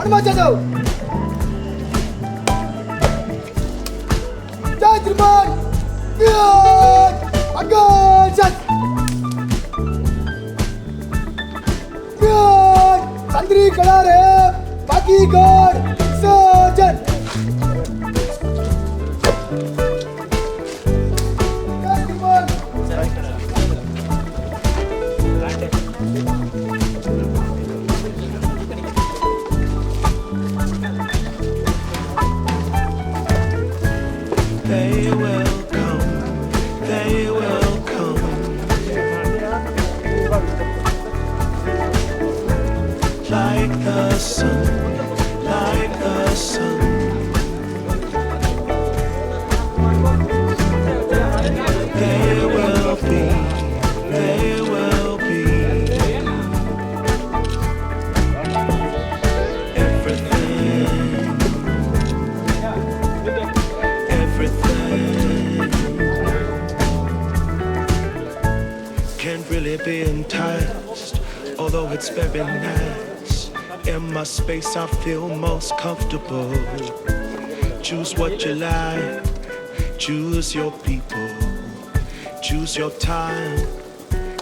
Machado. Judgment. Good. Against. Good. Sandri Kalare. Baki God. Surgeon. They will come, like the sun, like the sun. They will be everything. Can't really be enticed, although it's very nice. In my space I feel most comfortable. Choose what you like, choose your people, choose your time,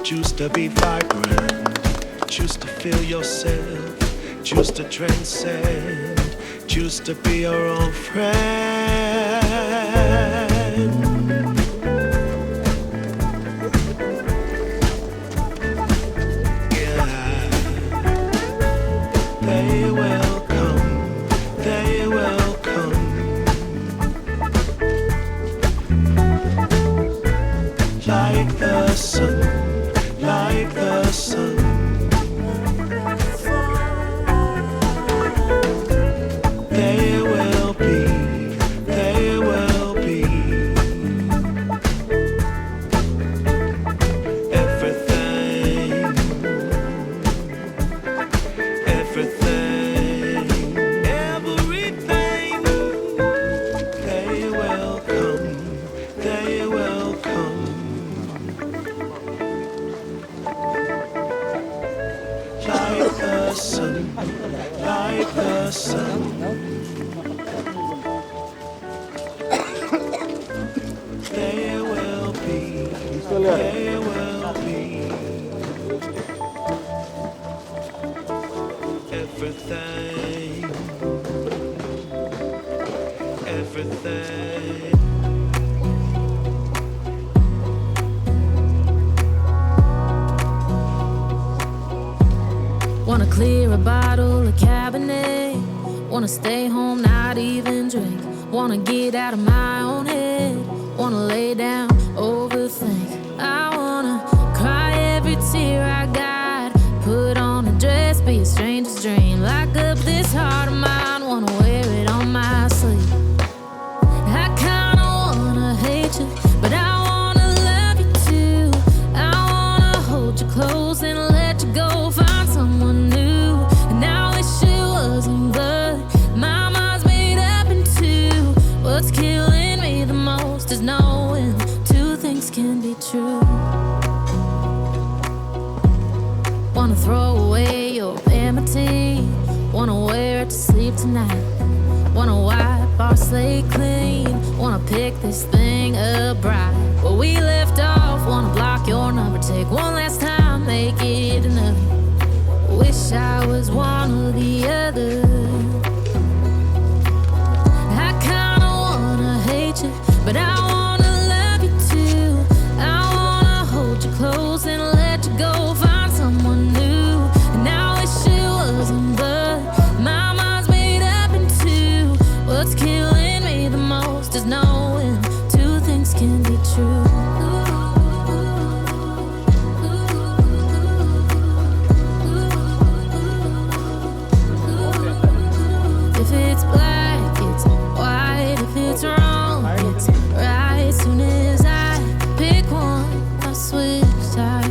choose to be vibrant, choose to feel yourself, choose to transcend, choose to be your own friend. They will come, they will come, like the sun, like the sun. They will be everything, everything, everything. They will come, they will come, like the sun, like the sun. They will be everything, everything. Wanna clear a bottle of Cabernet. Wanna stay home, not even drink. Wanna get out of my own head. Wanna lay down, overthink. I wanna cry every tear I got. Put on a dress, be a stranger's dream. Lock up this heart of mine, wanna wear it on my sleeve. I kinda wanna hate you, but I wanna love you too. I wanna hold you close and let you go. Find someone new, and I wish it wasn't blood. My mind's made up in two. What's killing me the most is knowing two things can be true. Wanna throw away your enmity. Wanna wear it to sleep tonight. Wanna wipe our slate clean. Wanna pick this thing up right where we left off. Wanna block your number, take one last time, make it enough. Wish I was one or the other. I kinda wanna hate you, but I wanna love you too. I wanna hold you close and let you go. Find someone new, and I wish it wasn't blood. My mind's made up in two. What's killing me the most is knowing two things can be true. If it's black, it's white. If it's wrong, it's right. Soon as I pick one, I switch sides.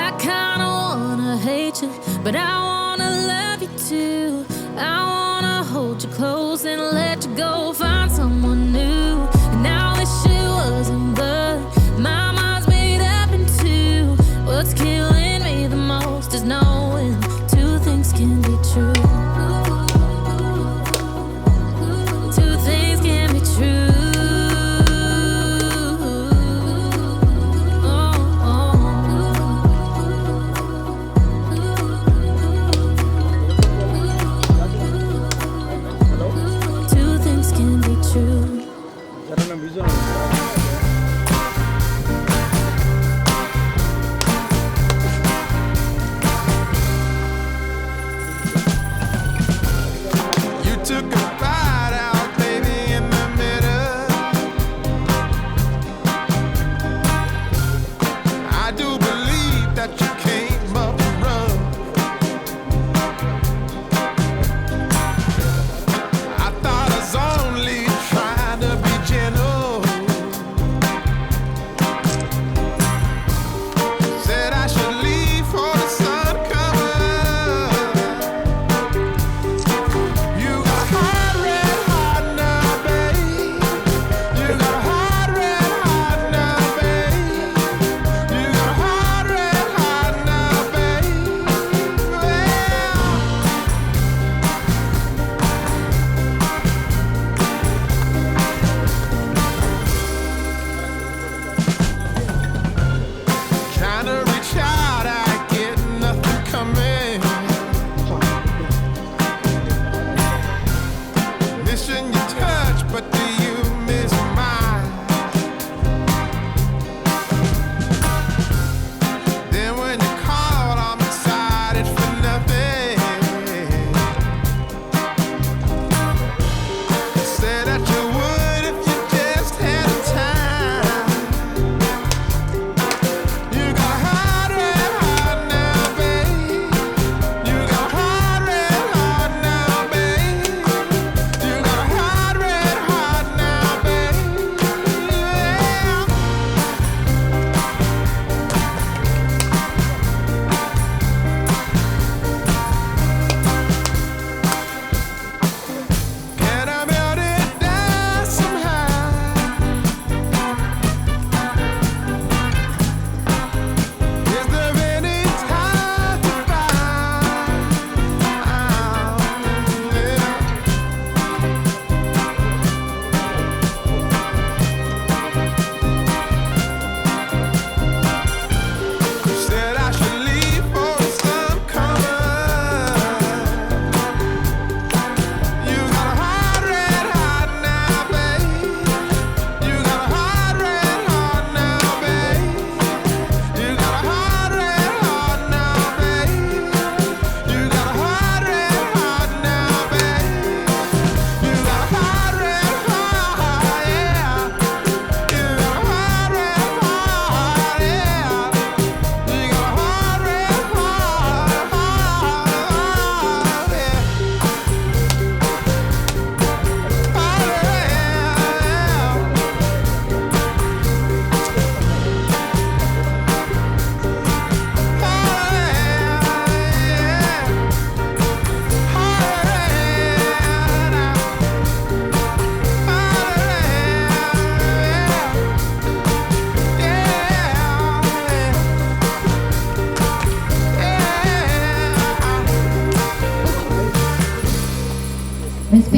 I kinda wanna hate you, but I wanna love you too. I wanna hold you close and let you go. Find someone new, and I wish it wasn't blood. My mind's made up in two. What's killing me the most is knowing two things can be true.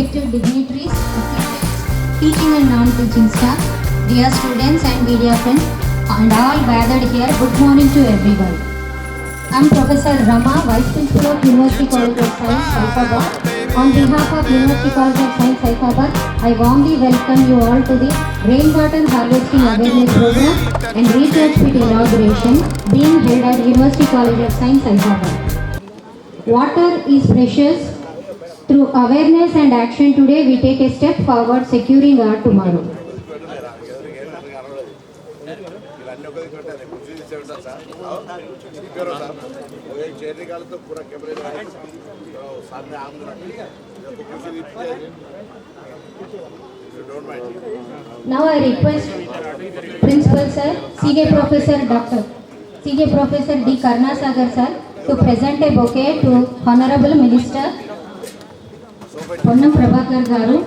respected dignitaries, teaching and non-teaching staff, dear students and media friends, and all gathered here, good morning to everyone. I am Professor Rama, Vice Principal of University College of Science, Hyderabad. On behalf of University College of Science, Hyderabad, I warmly welcome you all to the Rainwater Harvesting Awareness Program and Research Pit inauguration being held at University College of Science, Hyderabad. Water is precious. Through awareness and action today, we take a step forward securing our tomorrow. Now I request Principal Sir, CJ Professor D. Karnasagar Sir to present a bouquet to Honorable Minister Ponnam Prabhakar Garu.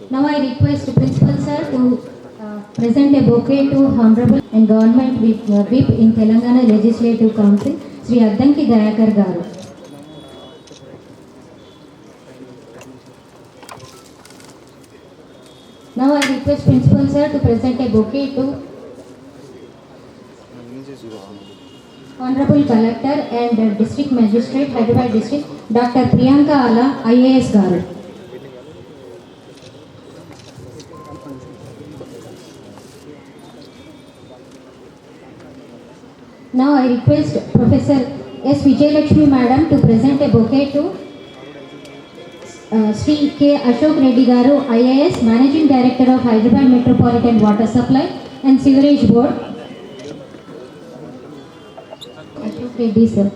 Now I request Principal Sir to present a bouquet to Honorable and Government Whip in Telangana Legislative Council, Sri Addanki Dayakar Garu. Now I request Principal Sir to present a bouquet to Honorable Collector and District Magistrate, Hyderabad District, Dr. Priyanka Ala, IAS Garu. Now I request Professor S. Vijayalakshmi Madam to present a bouquet to Sri K. Ashok Reddy Garu, IAS, Managing Director of Hyderabad Metropolitan Water Supply and Sewerage Board. Ashok Reddy sir.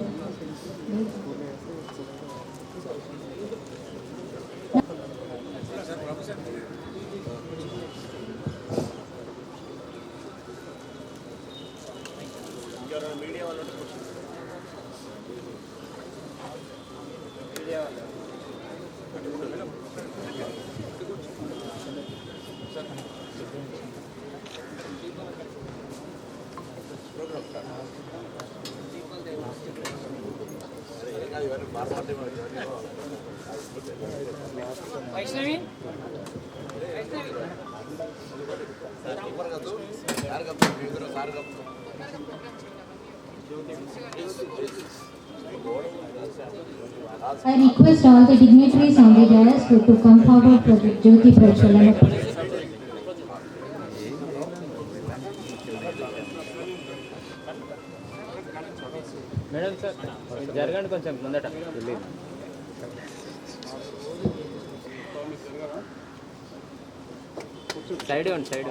I request all the dignitaries on the dais to come forward for the Jyoti Prajwalana. Madam sir జరగండి కొంచెం ముందట side ఇవ్వండి side.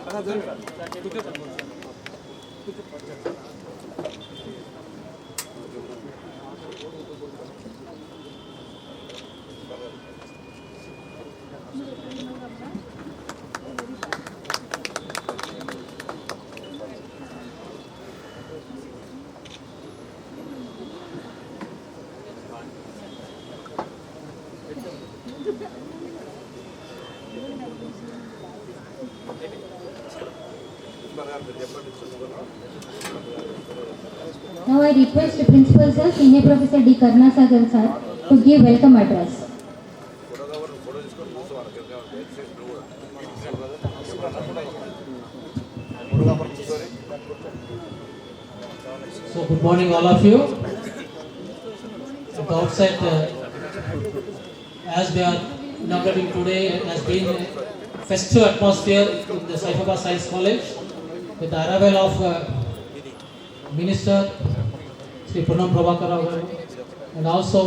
Now I request Principal Sir, Senior Professor D. Karnasagar Sir to give welcome address. So good morning all of you. At the outset, as we are inaugurating today, it has been a festive atmosphere in the Hyderabad Science College with the arrival of Minister Sri Ponnam Prabhakar Garu and also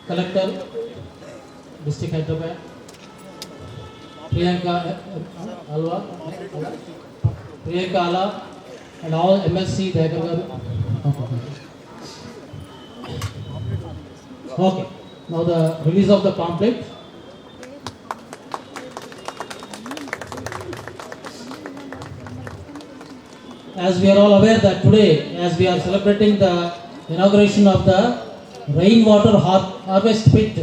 Collector District Hyderabad Priyanka Ala and all MLC Dayakar Garu. Okay, now the release of the pamphlet. as we are all aware that today, as we are celebrating the inauguration of the rainwater harvest pit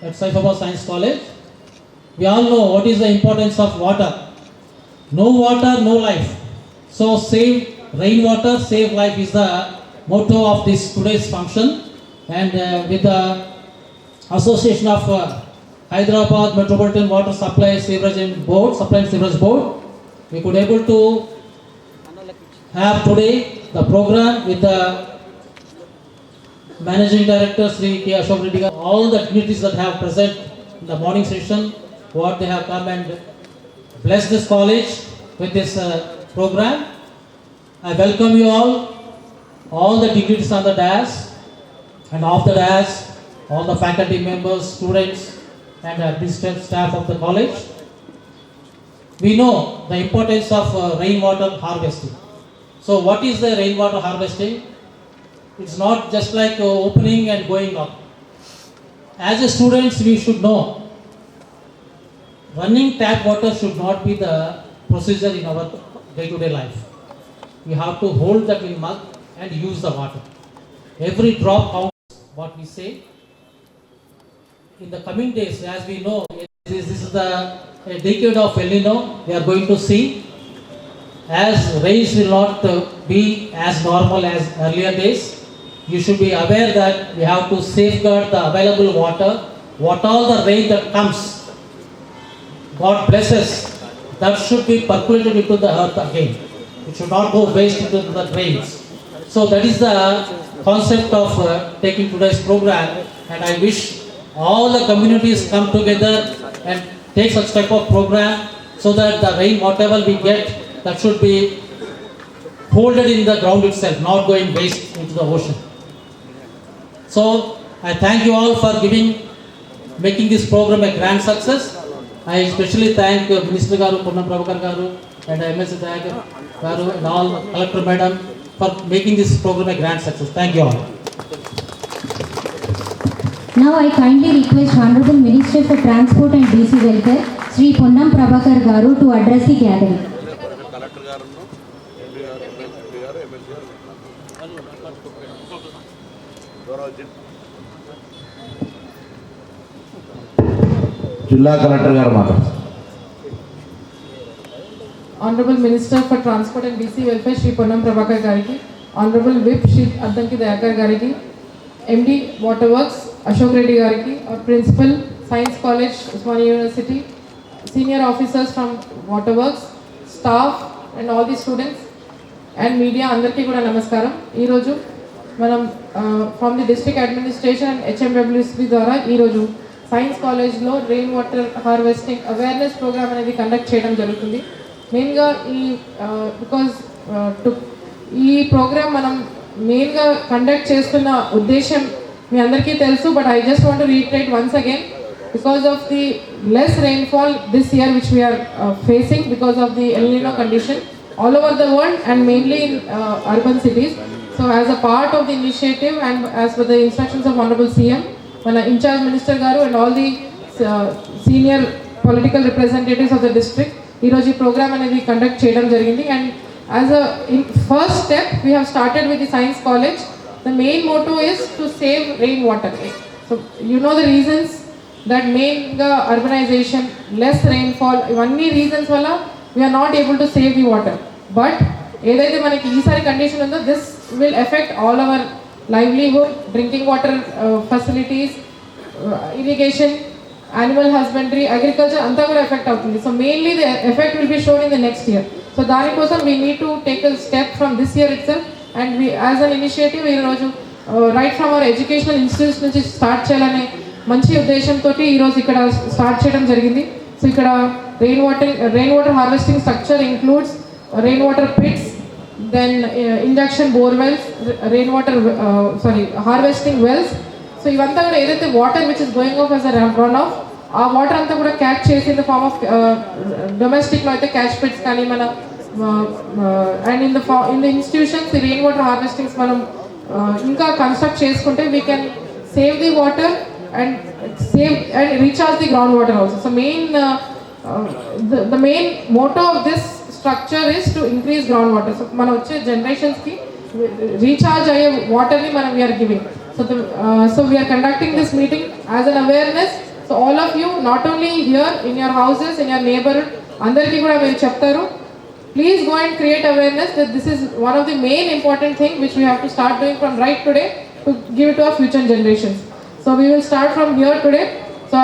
at Saifabad Science College, we all know what is the importance of water. No water, no life. So save rainwater, save life is the motto of this today's function. And with the Association of Hyderabad Metropolitan Water Supply Sewerage Board, we could able to have today the program with the Managing Director Sri K. Ashok Reddy, all the communities that have present in the morning session, what they have come and bless this college with this program. I welcome you all the dignitaries on the dais and off the dais, all the faculty members, students and administrative staff of the college. We know the importance of rainwater harvesting. So what is the rainwater harvesting? It's not just like opening and going up. As a students, we should know running tap water should not be the procedure in our day-to-day life. We have to hold that in mug and use the water. Every drop counts, what we say. In the coming days, as we know, this is the decade of El Nino. We are going to see as rains will not be as normal as earlier days. You should be aware that we have to safeguard the available water. What all the rain that comes, God blesses, that should be percolated into the earth again. It should not go waste into the drains. So that is the concept of taking today's program, and I wish all the communities come together and take such type of program so that the rain, whatever we get, that should be holded in the ground itself, not going waste into the ocean. So I thank you all for making this program a grand success. I especially thank Minister Garu, Purnam Prabhakar Garu and MS Dayagar Garu and all Collector Madam for making this program a grand success. Thank you all. Now I kindly request Honorable Minister for Transport and DC Welfare, Sri Ponnam Prabhakar Garu, to address the gathering. జిల్లా collector గారు మాట్లాడారు. Honorable Minister for Transport and DC Welfare Shri Ponnam Prabhakar Gariki, Honorable Whip Shri Addanki Dayakar Gariki, MD Waterworks Ashok Reddy Gariki, our Principal Science College Osmania University, Senior Officers from Waterworks, staff and all the students and media, andarki kuda namaskaram. Ee roju manam from the district administration and HMWC ద్వారా ఈ రోజు science కాలేజ్లో rain water harvesting awareness programme అనేది conduct చేయడం జరుగుతుంది. మెయిన్గా ఈ programme మనం మెయిన్గా కండక్ట్ చేస్తున్న ఉద్దేశం మీ అందరికీ తెలుసు, but I just want to reiterate once again because of the less rainfall this year which we are facing because of the El Nino condition all over the world and mainly in urban cities. So as a part of the initiative and as per the instructions of Honorable CM, మన incharge minister గారు and all the senior political representatives of the district ఈరోజు ఈ programme అనేది conduct చేయడం జరిగింది. And as a first step we have started with the science college. The main motto is to save rain water. So you know the reasons that మెయిన్గా urbanisation, less rainfall, ఇవన్నీ reasons వల్ల we are not able to save the water. But ఏదైతే మనకి ఈసారి condition ఉందో this will effect all our livelihood, drinking water facilities, irrigation, animal husbandry, agriculture anta kuda affect avutundi. So mainly the effect will be shown in the next year. So dani kosam we need to take a step from this year itself, and we as an initiative ee roju right from our educational institutes nunchi start cheyalane manchi uddesham toti ee roju ikkada start cheyadam jarigindi. So ikkada rainwater harvesting structure includes rainwater pits, then induction bore wells, harvesting wells. So ఇవంతా కూడా ఏదైతే water which is going of as a run of, ఆ water అంతా కూడా catch చేసి in the form of డొమెస్టిక్లో అయితే catch pits కానీ మన అండ్ ఇన్ ద ఇన్స్టిట్యూషన్స్ ఈ రెయిన్ వాటర్ హార్వెస్టింగ్స్ మనం ఇంకా కన్స్ట్రక్ట్ చేసుకుంటే we can save the water and recharge the ground water also. So main the main motto of this structure is to increase groundwater. So, మన వచ్చే generations-కి recharge అయ్యే వాటర్ని మనం we are giving. So we are conducting this meeting as an awareness. So all of you, not only here in your houses, in your neighborhood, అందరికీ కూడా మేము చెప్తారు. Please go and create awareness that this is one of the main important thing which we have to start doing from right today to give it to our future generations. So we will start from here today. So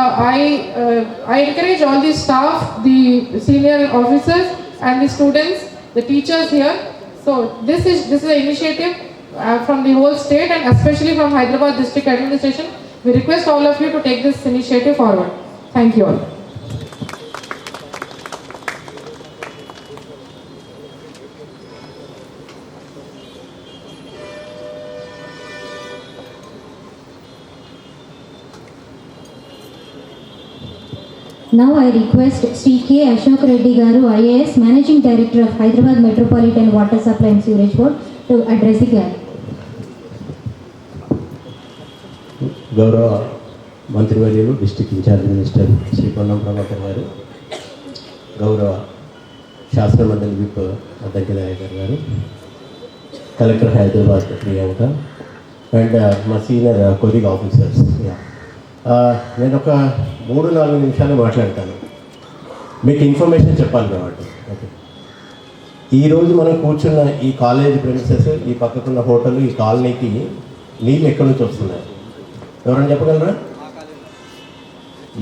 I encourage all the staff, the senior officers and the students, the teachers here. So this is an initiative from the whole state and especially from Hyderabad District Administration. We request all of you to take this initiative forward. Thank you all. Now I request Sri K. Ashok Reddy Garu, IAS, Managing Director of Hyderabad Metropolitan Water Supply and Sewerage Board, to address the gathering. గౌరవ మంత్రివర్యులు district incharge minister Shri Ponnam Prabhakar గారు, గౌరవ శాసన మండలి whip Addanki Nayakar గారు, collector Hyderabad Priyanka and మా senior colleague officers. నేను ఒక 3-4 నిమిషాలు మాట్లాడతాను, మీకు ఇన్ఫర్మేషన్ చెప్పాలి కాబట్టి. ఓకే, ఈరోజు మనం కూర్చున్న ఈ కాలేజ్ ప్రెమిసెస్, ఈ పక్కకున్న హోటల్, ఈ కాలనీకి నీళ్ళు ఎక్కడి నుంచి వస్తున్నాయి ఎవరైనా చెప్పగలరా?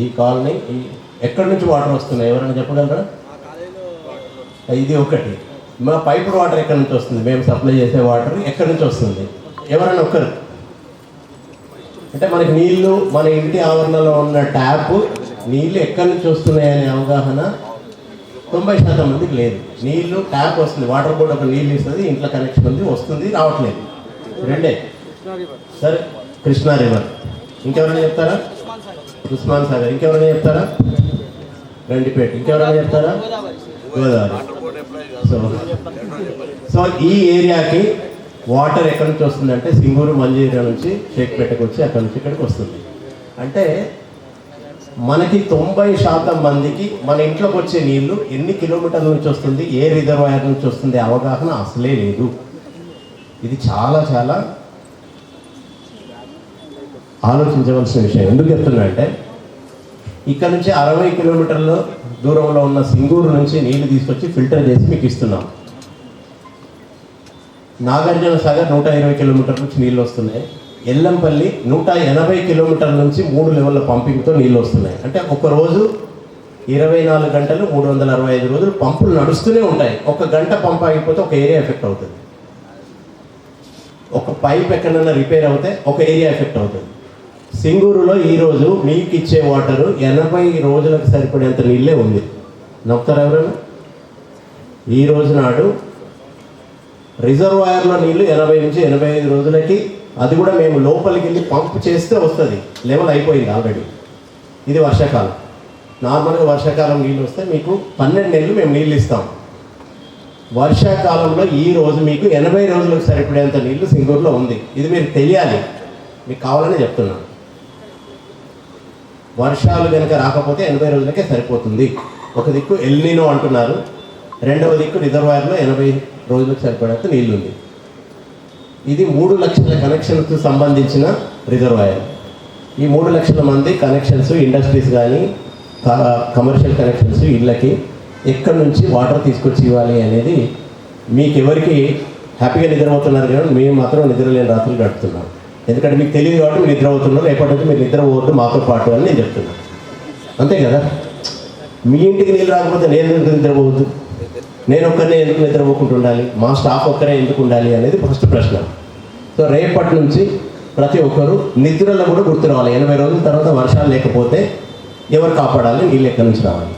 ఈ కాలనీ ఎక్కడి నుంచి వాటర్ వస్తున్నాయి ఎవరైనా చెప్పగలరా? ఇది ఒకటి. మా పైపుడ్ వాటర్ ఎక్కడి నుంచి వస్తుంది? మేము సప్లై చేసే వాటర్ ఎక్కడి నుంచి వస్తుంది ఎవరైనా ఒక్కరు? అంటే మనకి నీళ్లు మన ఇంటి ఆవరణలో ఉన్న ట్యాప్ నీళ్లు ఎక్కడి నుంచి వస్తున్నాయనే అవగాహన 90% మందికి లేదు. నీళ్లు ట్యాప్ వస్తుంది, వాటర్ బోర్డు ఒక నీళ్ళు ఇస్తుంది, ఇంట్లో కనెక్షన్ ఉంది, వస్తుంది, రావట్లేదు. రెండే. సరే, కృష్ణా రివర్. ఇంకెవరైనా చెప్తారా? ఉస్మాన్ సాగర్. ఇంకెవరైనా చెప్తారా? గండిపేట. ఇంకెవరైనా చెప్తారా? గోదావరి. సో ఈ ఏరియాకి వాటర్ ఎక్కడి నుంచి వస్తుందంటే సింగూరు మంజీరా నుంచి షేక్పేటకు వచ్చి అక్కడి నుంచి ఇక్కడికి వస్తుంది. అంటే మనకి 90% మందికి మన ఇంట్లోకి వచ్చే నీళ్లు ఎన్ని కిలోమీటర్ల నుంచి వస్తుంది, ఏ రిజర్వాయర్ నుంచి వస్తుంది అవగాహన అసలే లేదు. ఇది చాలా చాలా ఆలోచించవలసిన విషయం. ఎందుకు చెప్తున్నా అంటే ఇక్కడ నుంచి 60 కిలోమీటర్ల దూరంలో ఉన్న సింగూరు నుంచి నీళ్లు తీసుకొచ్చి ఫిల్టర్ చేసి మీకు ఇస్తున్నాం. నాగార్జున సాగర్ 120 కిలోమీటర్ల నుంచి నీళ్ళు వస్తున్నాయి. ఎల్లంపల్లి 180 కిలోమీటర్ల నుంచి 3 లెవెల్ల పంపింగ్తో నీళ్ళు వస్తున్నాయి. అంటే ఒకరోజు 24 గంటలు 365 రోజులు పంపులు నడుస్తూనే ఉంటాయి. ఒక గంట పంప్ ఆగిపోతే ఒక ఏరియా ఎఫెక్ట్ అవుతుంది. ఒక పైప్ ఎక్కడైనా రిపేర్ అవుతే ఒక ఏరియా ఎఫెక్ట్ అవుతుంది. సింగూరులో ఈరోజు మీకు ఇచ్చే వాటరు 80 రోజులకు సరిపడేంత నీళ్ళే ఉంది. నమ్ముతారు ఎవరైనా? ఈరోజు నాడు రిజర్వాయర్లో నీళ్ళు 80 నుంచి 85 రోజులకి, అది కూడా మేము లోపలికి వెళ్ళి పంప్ చేస్తే వస్తుంది. లెవెల్ అయిపోయింది ఆల్రెడీ. ఇది వర్షాకాలం. నార్మల్గా వర్షాకాలం నీళ్ళు వస్తే మీకు 12 నెలలు మేము నీళ్ళు ఇస్తాం. వర్షాకాలంలో ఈ రోజు మీకు 80 రోజులకు సరిపడేంత నీళ్లు సింగూరులో ఉంది. ఇది మీరు తెలియాలి, మీకు కావాలని చెప్తున్నాను. వర్షాలు కనుక రాకపోతే 80 రోజులకే సరిపోతుంది. ఒక దిక్కు ఎల్నినో అంటున్నారు, రెండవ దిక్కు రిజర్వాయర్లో 80 రోజులకు సరిపడేంత నీళ్ళుంది. ఇది 3 లక్షల కనెక్షన్స్కి సంబంధించిన రిజర్వాయర్. ఈ 3 లక్షల మంది కనెక్షన్స్, ఇండస్ట్రీస్ కానీ కమర్షియల్ కనెక్షన్స్, ఇళ్ళకి ఎక్కడి నుంచి వాటర్ తీసుకొచ్చి ఇవ్వాలి అనేది మీకు ఎవరికి హ్యాపీగా నిద్రపోతున్నారు కానీ మేము మాత్రం నిద్రలేని రాత్రులు గడుపుతున్నాం. ఎందుకంటే మీకు తెలియదు కాబట్టి మీరు నిద్రపోతున్నారు. రేపటి నుంచి మీరు నిద్రపోవద్దు మాతో పాటు అని నేను చెప్తున్నాను. అంతే కదా? మీ ఇంటికి నీళ్ళు రాకపోతే నేను ఎందుకు నిద్రపోవద్దు? నేను ఒక్కరినే ఎందుకు నిద్రపోకుండా ఉండాలి? మా స్టాఫ్ ఒక్కరే ఎందుకు ఉండాలి అనేది ఫస్ట్ ప్రశ్న. సో రేపటి నుంచి ప్రతి ఒక్కరు నిద్రలో కూడా గుర్తు రావాలి. 80 రోజుల తర్వాత వర్షాలు లేకపోతే ఎవరు కాపాడాలి? నీళ్ళు ఎక్కడి నుంచి రావాలి?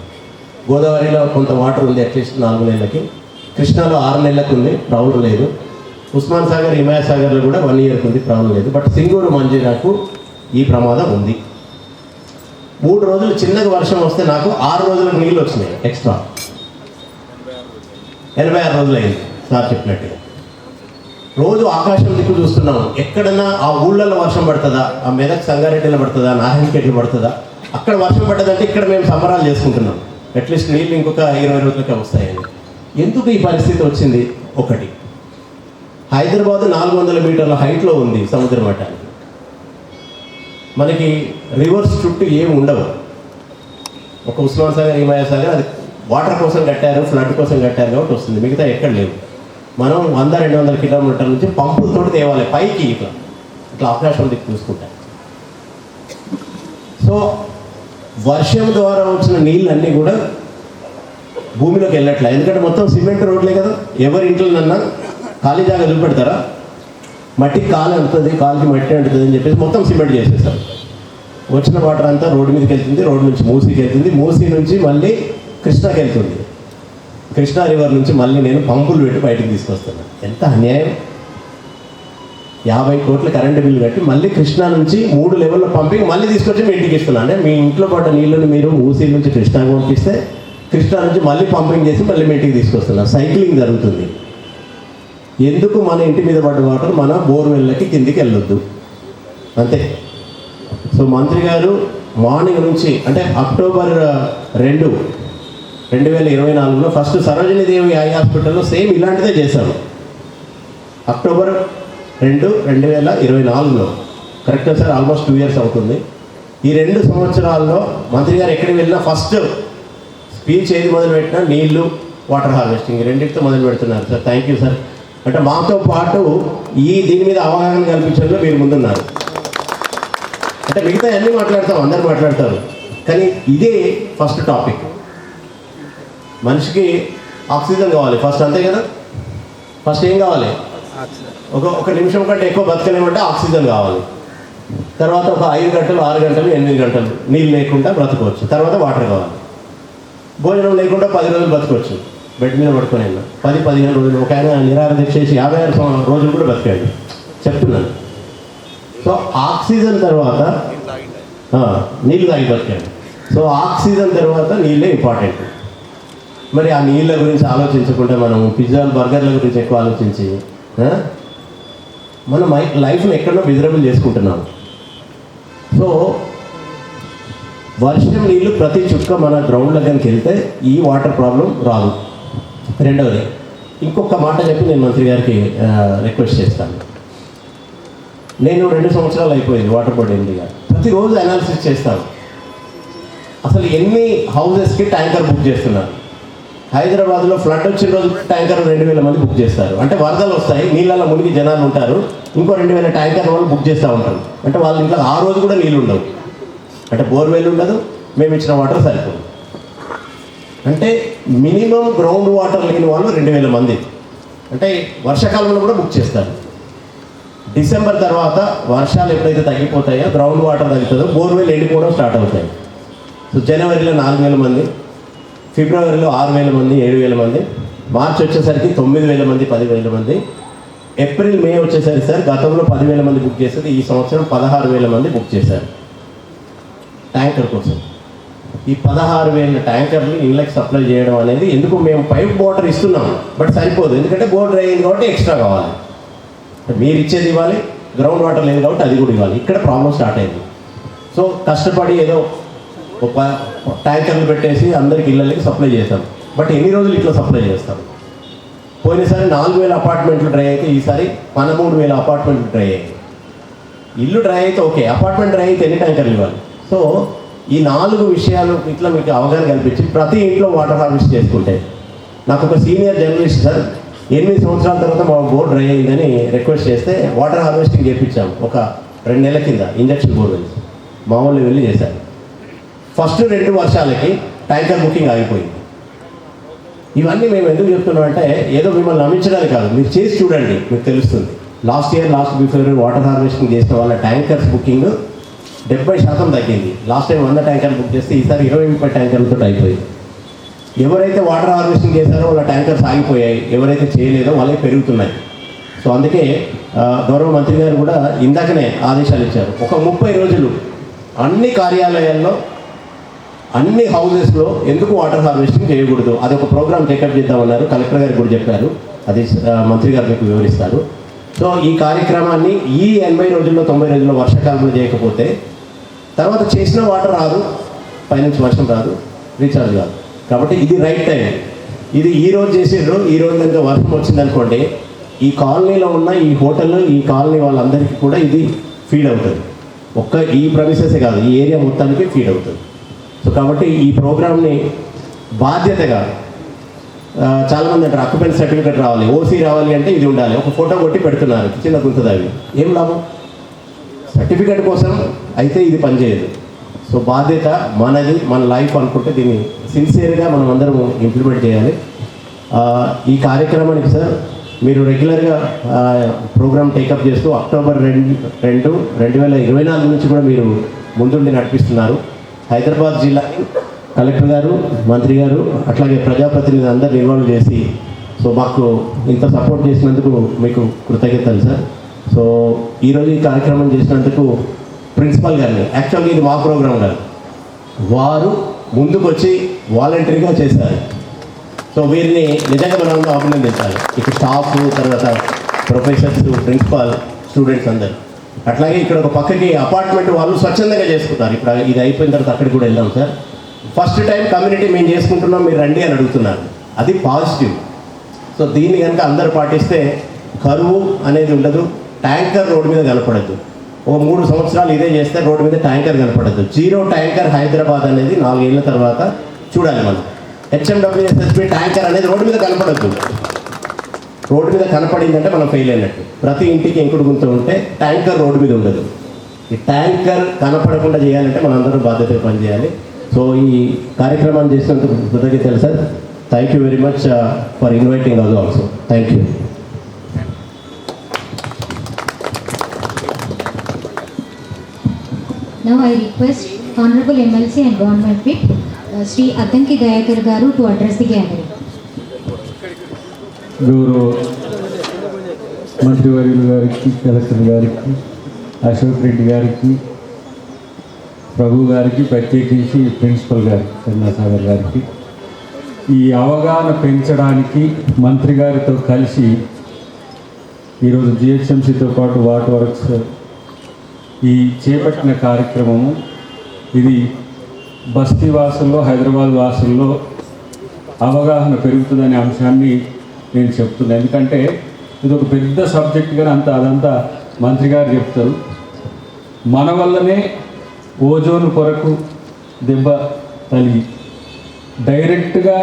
గోదావరిలో కొంత వాటర్ ఉంది, అట్లీస్ట్ 4 నెలలకి. కృష్ణాలో 6 నెలలకు ఉంది, ప్రాబ్లం లేదు. ఉస్మాన్ సాగర్, హిమాయత్ సాగర్లో కూడా 1 ఇయర్కి ఉంది, ప్రాబ్లం లేదు. బట్ సింగూరు మంజీరాకు ఈ ప్రమాదం ఉంది. 3 రోజులు చిన్నగా వర్షం వస్తే నాకు 6 రోజులకు నీళ్ళు వచ్చినాయి ఎక్స్ట్రా. 86 రోజులు అయింది సార్ చెప్పినట్టుగా. రోజు ఆకాశం దిక్కు చూస్తున్నాము, ఎక్కడన్నా ఆ ఊళ్ళల్లో వర్షం పడుతుందా, ఆ మెదక్ సంగారెడ్డిలో పడుతుందా, నారాయణఖేడ్లో పడుతుందా. అక్కడ వర్షం పడ్డదంటే ఇక్కడ మేము సంబరాలు చేసుకుంటున్నాం, అట్లీస్ట్ నీళ్ళు ఇంకొక 20 రోజులకే వస్తాయని. ఎందుకు ఈ పరిస్థితి వచ్చింది? ఒకటి, హైదరాబాద్ 400 మీటర్ల హైట్లో ఉంది సముద్ర మట్టానికి. మనకి రివర్స్ చుట్టూ ఏమి ఉండవు. ఒక ఉస్మాన్ సాగర్, హిమాయత్ సాగర్ అది వాటర్ కోసం కట్టారు, ఫ్లడ్ కోసం కట్టారు కాబట్టి వస్తుంది. మిగతా ఎక్కడ లేవు. మనం 100-200 కిలోమీటర్ల నుంచి పంపులతో తేవాలి పైకి, ఇట్లా ఆకాశం దిక్కు చూసుకుంటాం. సో వర్షం ద్వారా వచ్చిన నీళ్ళన్నీ కూడా భూమిలోకి వెళ్ళట్లే. ఎందుకంటే మొత్తం సిమెంట్ రోడ్లే కదా. ఎవరి ఇంట్లోనన్నా ఖాళీ జాగా చూపెడతారా? మట్టికి కాలు అంటుంది, కాలుకి మట్టి అంటుంది అని చెప్పేసి మొత్తం సిమెంట్ చేసేస్తారు. వచ్చిన వాటర్ అంతా రోడ్డు మీదకి వెళ్తుంది, రోడ్డు నుంచి మూసీకి వెళ్తుంది, మూసీ నుంచి మళ్ళీ కృష్ణాకి వెళ్తుంది. కృష్ణా రివర్ నుంచి మళ్ళీ నేను పంపులు పెట్టి బయటకు తీసుకొస్తాను. ఎంత అన్యాయం! 50 కోట్ల కరెంటు బిల్లు కట్టి మళ్ళీ కృష్ణా నుంచి 3 లెవెల్లో పంపింగ్ మళ్ళీ తీసుకొచ్చి మీ ఇంటికి ఇస్తున్నాను. అంటే మీ ఇంట్లో పడ్డ నీళ్ళని మీరు మూసీ నుంచి కృష్ణాకి పంపిస్తే కృష్ణా నుంచి మళ్ళీ పంపింగ్ చేసి మళ్ళీ మీ ఇంటికి తీసుకొస్తున్నారు. సైక్లింగ్ జరుగుతుంది. ఎందుకు మన ఇంటి మీద పడ్డ వాటర్ మన బోర్వెల్లకి కిందికి వెళ్ళొద్దు, అంతే. సో మంత్రి గారు మార్నింగ్ నుంచి అంటే అక్టోబర్ 2, 2024లో ఫస్ట్ సరోజినీదేవి ఐ హాస్పిటల్లో సేమ్ ఇలాంటిదే చేశారు. అక్టోబర్ 2, 2024లో కరెక్ట్గా సార్ ఆల్మోస్ట్ 2 years అవుతుంది. ఈ 2 సంవత్సరాల్లో మంత్రి గారు ఎక్కడికి వెళ్ళినా ఫస్ట్ స్పీచ్ ఏది మొదలుపెట్టినా నీళ్లు, వాటర్ హార్వెస్టింగ్ రెండింటితో మొదలు పెడుతున్నారు. Sir thank you sir. అంటే మాతో పాటు దీని మీద అవగాహన కల్పించడంలో మీరు ముందున్నారు. అంటే మిగతా అన్నీ మాట్లాడతాం, అందరు మాట్లాడతారు, కానీ ఇదే ఫస్ట్ టాపిక్. మనిషికి ఆక్సిజన్ కావాలి ఫస్ట్, అంతే కదా. ఫస్ట్ ఏం కావాలి? ఒక నిమిషం కంటే ఎక్కువ బతకలేమంటే ఆక్సిజన్ కావాలి. తర్వాత ఒక 5 గంటలు, 6 గంటలు, 8 గంటలు నీళ్ళు లేకుండా బ్రతకవచ్చు. తర్వాత వాటర్ కావాలి. భోజనం లేకుండా 10 రోజులు బతకవచ్చు బెడ్ మీద పడుకొని. 10-15 రోజులు. ఒక ఆయన నిరాహార దీక్ష చేసి 56 రోజులు కూడా బతికాడు, చెప్తున్నాను. సో ఆక్సిజన్ తర్వాత నీళ్ళు తాగి బతికాడు. సో ఆక్సిజన్ తర్వాత నీళ్ళే ఇంపార్టెంట్. మరి ఆ నీళ్ళ గురించి ఆలోచించకుండా మనం పిజ్జాలు, బర్గర్ల గురించి ఎక్కువ ఆలోచించి మన లైఫ్ని ఎక్కడో మిజరబుల్ చేసుకుంటున్నాం. సో వర్షం నీళ్ళు ప్రతి చుక్క మన గ్రౌండ్ దగ్గరికి వెళ్తే ఈ వాటర్ ప్రాబ్లం రాదు. రెండవది, ఇంకొక మాట చెప్పి నేను మంత్రి గారికి రిక్వెస్ట్ చేస్తాను. నేను 2 సంవత్సరాలు అయిపోయింది వాటర్ బోర్డు ఎండీగా. ప్రతిరోజు అనాలిసిస్ చేస్తాను. అసలు ఎన్ని హౌజెస్కి ట్యాంకర్ బుక్ చేస్తున్నారు. హైదరాబాద్లో ఫ్లడ్ వచ్చిన రోజు ట్యాంకర్ 2000 మంది బుక్ చేస్తారు. అంటే వరదలు వస్తాయి, నీళ్ళల్లో మునిగి జనాలు ఉంటారు, ఇంకో 2000 ట్యాంకర్ వాళ్ళు బుక్ చేస్తూ ఉంటారు. అంటే వాళ్ళ ఇంట్లో ఆ రోజు కూడా నీళ్ళు ఉండవు. అంటే బోర్వెల్ ఉండదు, మేము ఇచ్చిన వాటర్ సరిపోదు. అంటే మినిమం గ్రౌండ్ వాటర్ లేని వాళ్ళు 2000 మంది. అంటే వర్షాకాలంలో కూడా బుక్ చేస్తారు. డిసెంబర్ తర్వాత వర్షాలు ఎప్పుడైతే తగ్గిపోతాయో, గ్రౌండ్ వాటర్ తగ్గుతుందో బోర్వెల్ ఎండిపోవడం స్టార్ట్ అవుతాయి. సో జనవరిలో 4000 మంది, ఫిబ్రవరిలో 6000 మంది, 7000 మంది, మార్చి వచ్చేసరికి 9000 మంది, 10,000 మంది, ఏప్రిల్, మే వచ్చేసరికి సార్ గతంలో 10,000 మంది బుక్ చేసేది ఈ సంవత్సరం 16,000 మంది బుక్ చేశారు ట్యాంకర్ కోసం. ఈ 16,000 ట్యాంకర్లు ఇళ్ళకి సప్లై చేయడం అనేది ఎందుకు, మేము పైప్ వాటర్ ఇస్తున్నాం బట్ సరిపోదు. ఎందుకంటే బోర్ డ్రై అయింది కాబట్టి ఎక్స్ట్రా కావాలి. మీరు ఇచ్చేది ఇవ్వాలి, గ్రౌండ్ వాటర్ లేదు కాబట్టి అది కూడా ఇవ్వాలి. ఇక్కడ ప్రాబ్లం స్టార్ట్ అయింది. సో కష్టపడి ఏదో ఒక ట్యాంకర్లు పెట్టేసి అందరికి ఇళ్ళకి సప్లై చేస్తాం. బట్ ఎన్ని రోజులు ఇట్లా సప్లై చేస్తాం? పోయినసారి 4,000 అపార్ట్మెంట్లు డ్రై అయితే ఈసారి 13,000 అపార్ట్మెంట్లు డ్రై అయ్యాయి. ఇల్లు డ్రై అయితే ఓకే, అపార్ట్మెంట్ డ్రై అయితే ఎన్ని ట్యాంకర్లు ఇవ్వాలి? సో ఈ 4 విషయాలు ఇట్లా మీకు అవగాహన కల్పించి ప్రతి ఇంట్లో వాటర్ హార్వెస్ట్ చేసుకుంటే, నాకు ఒక సీనియర్ జర్నలిస్ట్ సార్ 8 సంవత్సరాల తర్వాత మా బోర్ డ్రై అయిందని రిక్వెస్ట్ చేస్తే వాటర్ హార్వెస్టింగ్ చేయించాము. ఒక 2 నెలల కింద ఇంజక్షన్ బోర్వెల్స్ మా వాళ్ళు వెళ్ళి చేశారు. ఫస్ట్ 2 వర్షాలకి ట్యాంకర్ బుకింగ్ ఆగిపోయింది. ఇవన్నీ మేము ఎందుకు చెప్తున్నామంటే ఏదో మిమ్మల్ని నమ్మించడానికి కాదు, మీరు చేసి చూడండి, మీకు తెలుస్తుంది. లాస్ట్ బిఫోర్ వాటర్ హార్వెస్టింగ్ చేసిన వాళ్ళ ట్యాంకర్స్ బుకింగ్ 70% తగ్గింది. లాస్ట్ టైం 100 ట్యాంకర్లు బుక్ చేస్తే ఈసారి 20-30 ట్యాంకర్లతో అయిపోయింది. ఎవరైతే వాటర్ హార్వెస్టింగ్ చేశారో వాళ్ళ ట్యాంకర్స్ ఆగిపోయాయి, ఎవరైతే చేయలేదో వాళ్ళకి పెరుగుతున్నాయి. సో అందుకే గౌరవ మంత్రి గారు కూడా ఇందాకనే ఆదేశాలు ఇచ్చారు. ఒక 30 రోజులు అన్ని కార్యాలయాల్లో, అన్ని హౌజెస్లో ఎందుకు వాటర్ హార్వెస్టింగ్ చేయకూడదు, అదొక ప్రోగ్రామ్ టేకప్ చేద్దామన్నారు. కలెక్టర్ గారు కూడా చెప్పారు, అది మంత్రి గారు మీకు వివరిస్తారు. సో ఈ కార్యక్రమాన్ని ఈ 80 రోజుల్లో 90 రోజుల్లో వర్షాకాలంలో చేయకపోతే తర్వాత చేసిన వాటర్ రాదు, పైనుంచి వర్షం రాదు, రీఛార్జ్ కాదు. కాబట్టి ఇది రైట్ టైం. ఇది ఈ రోజు చేసిండ్రు, ఈ రోజు కనుక వర్షం వచ్చిందనుకోండి, ఈ కాలనీలో ఉన్న ఈ హోటల్, ఈ కాలనీ వాళ్ళందరికీ కూడా ఇది ఫీడ్ అవుతుంది. ఒక్క ఈ ప్రమిసెసే కాదు, ఈ ఏరియా మొత్తానికి ఫీడ్ అవుతుంది. సో కాబట్టి ఈ ప్రోగ్రామ్ని బాధ్యతగా చాలామంది అంటారు ఆక్యుపెన్సీ సర్టిఫికేట్ రావాలి, ఓసీ రావాలి అంటే ఇది ఉండాలి. ఒక ఫోటో కొట్టి పెడుతున్నారు, చిన్న గుంతుంది, అవి ఏం లాభం? సర్టిఫికేట్ కోసం అయితే ఇది పనిచేయదు. సో బాధ్యత మనది, మన లైఫ్ అనుకుంటే దీన్ని సిన్సియర్గా మనం అందరం ఇంప్లిమెంట్ చేయాలి. ఈ కార్యక్రమానికి సార్ మీరు రెగ్యులర్గా ప్రోగ్రామ్ టేకప్ చేస్తూ అక్టోబర్ 2, 2024 నుంచి కూడా మీరు ముందుండి నడిపిస్తున్నారు. హైదరాబాద్ జిల్లాని కలెక్టర్ గారు, మంత్రి గారు, అట్లాగే ప్రజాప్రతినిధులు అందరూ ఇన్వాల్వ్ చేసి సో మాకు ఇంత సపోర్ట్ చేసినందుకు మీకు కృతజ్ఞతలు సార్. సో ఈరోజు ఈ కార్యక్రమం చేసినందుకు ప్రిన్సిపల్ గారిని, యాక్చువల్గా ఇది మా ప్రోగ్రాం కాదు, వారు ముందుకు వచ్చి వాలంటరీగా చేశారు. సో వీరిని నిజంగా మనం అభినందించాలి. ఇక్కడ స్టాఫ్, తర్వాత ప్రొఫెసర్స్, ప్రిన్సిపాల్, స్టూడెంట్స్ అందరు. అట్లాగే ఇక్కడ ఒక పక్కకి అపార్ట్మెంట్ వాళ్ళు స్వచ్ఛందంగా చేసుకుంటారు. ఇప్పుడు ఇది అయిపోయిన తర్వాత అక్కడికి కూడా వెళ్దాం సార్. ఫస్ట్ టైం కమ్యూనిటీ మేము చేసుకుంటున్నాం, మీరు రండి అని అడుగుతున్నారు, అది పాజిటివ్. సో దీన్ని కనుక అందరు పాటిస్తే కరువు అనేది ఉండదు, ట్యాంకర్ రోడ్డు మీద కనపడద్దు. ఓ 3 సంవత్సరాలు ఇదే చేస్తే రోడ్డు మీద ట్యాంకర్ కనపడద్దు. 0 ట్యాంకర్ హైదరాబాద్ అనేది 4 ఏళ్ళ తర్వాత చూడాలి మనం. HMWSSB ట్యాంకర్ అనేది రోడ్డు మీద కనపడద్దు. రోడ్డు మీద కనపడిందంటే మనం ఫెయిల్ అయినట్టు. ప్రతి ఇంటికి ఎంకుడు గుంత ఉంటే ట్యాంకర్ రోడ్డు మీద ఉండదు. ఈ ట్యాంకర్ కనపడకుండా చేయాలంటే మనందరూ బాధ్యతగా పనిచేయాలి. సో ఈ కార్యక్రమాన్ని చేసినందుకు కృతజ్ఞతలు sir. Thank you very much for inviting us also. Thank you. Now I request Honorable MLC and Government Whip Sri Addanki Dayakar Garu to address the gathering. గౌరవ మంత్రివర్యులు గారికి, కలెక్టర్ గారికి, అశోక్ రెడ్డి గారికి, ప్రభు గారికి, ప్రత్యేకించి ప్రిన్సిపల్ గారికి, కరుణాసాగర్ గారికి, ఈ అవగాహన పెంచడానికి మంత్రి గారితో కలిసి ఈరోజు జిహెచ్ఎంసీతో పాటు వాటర్ వర్క్స్ ఈ చేపట్టిన కార్యక్రమము ఇది బస్తీ వాసుల్లో, హైదరాబాద్ వాసుల్లో అవగాహన పెరుగుతుందనే అంశాన్ని నేను చెప్తున్నాను. ఎందుకంటే ఇది ఒక పెద్ద సబ్జెక్ట్ కానీ అదంతా మంత్రి గారు చెప్తారు. మన వల్లనే ఓజోన్ కొరకు దెబ్బ తగిలి డైరెక్ట్గా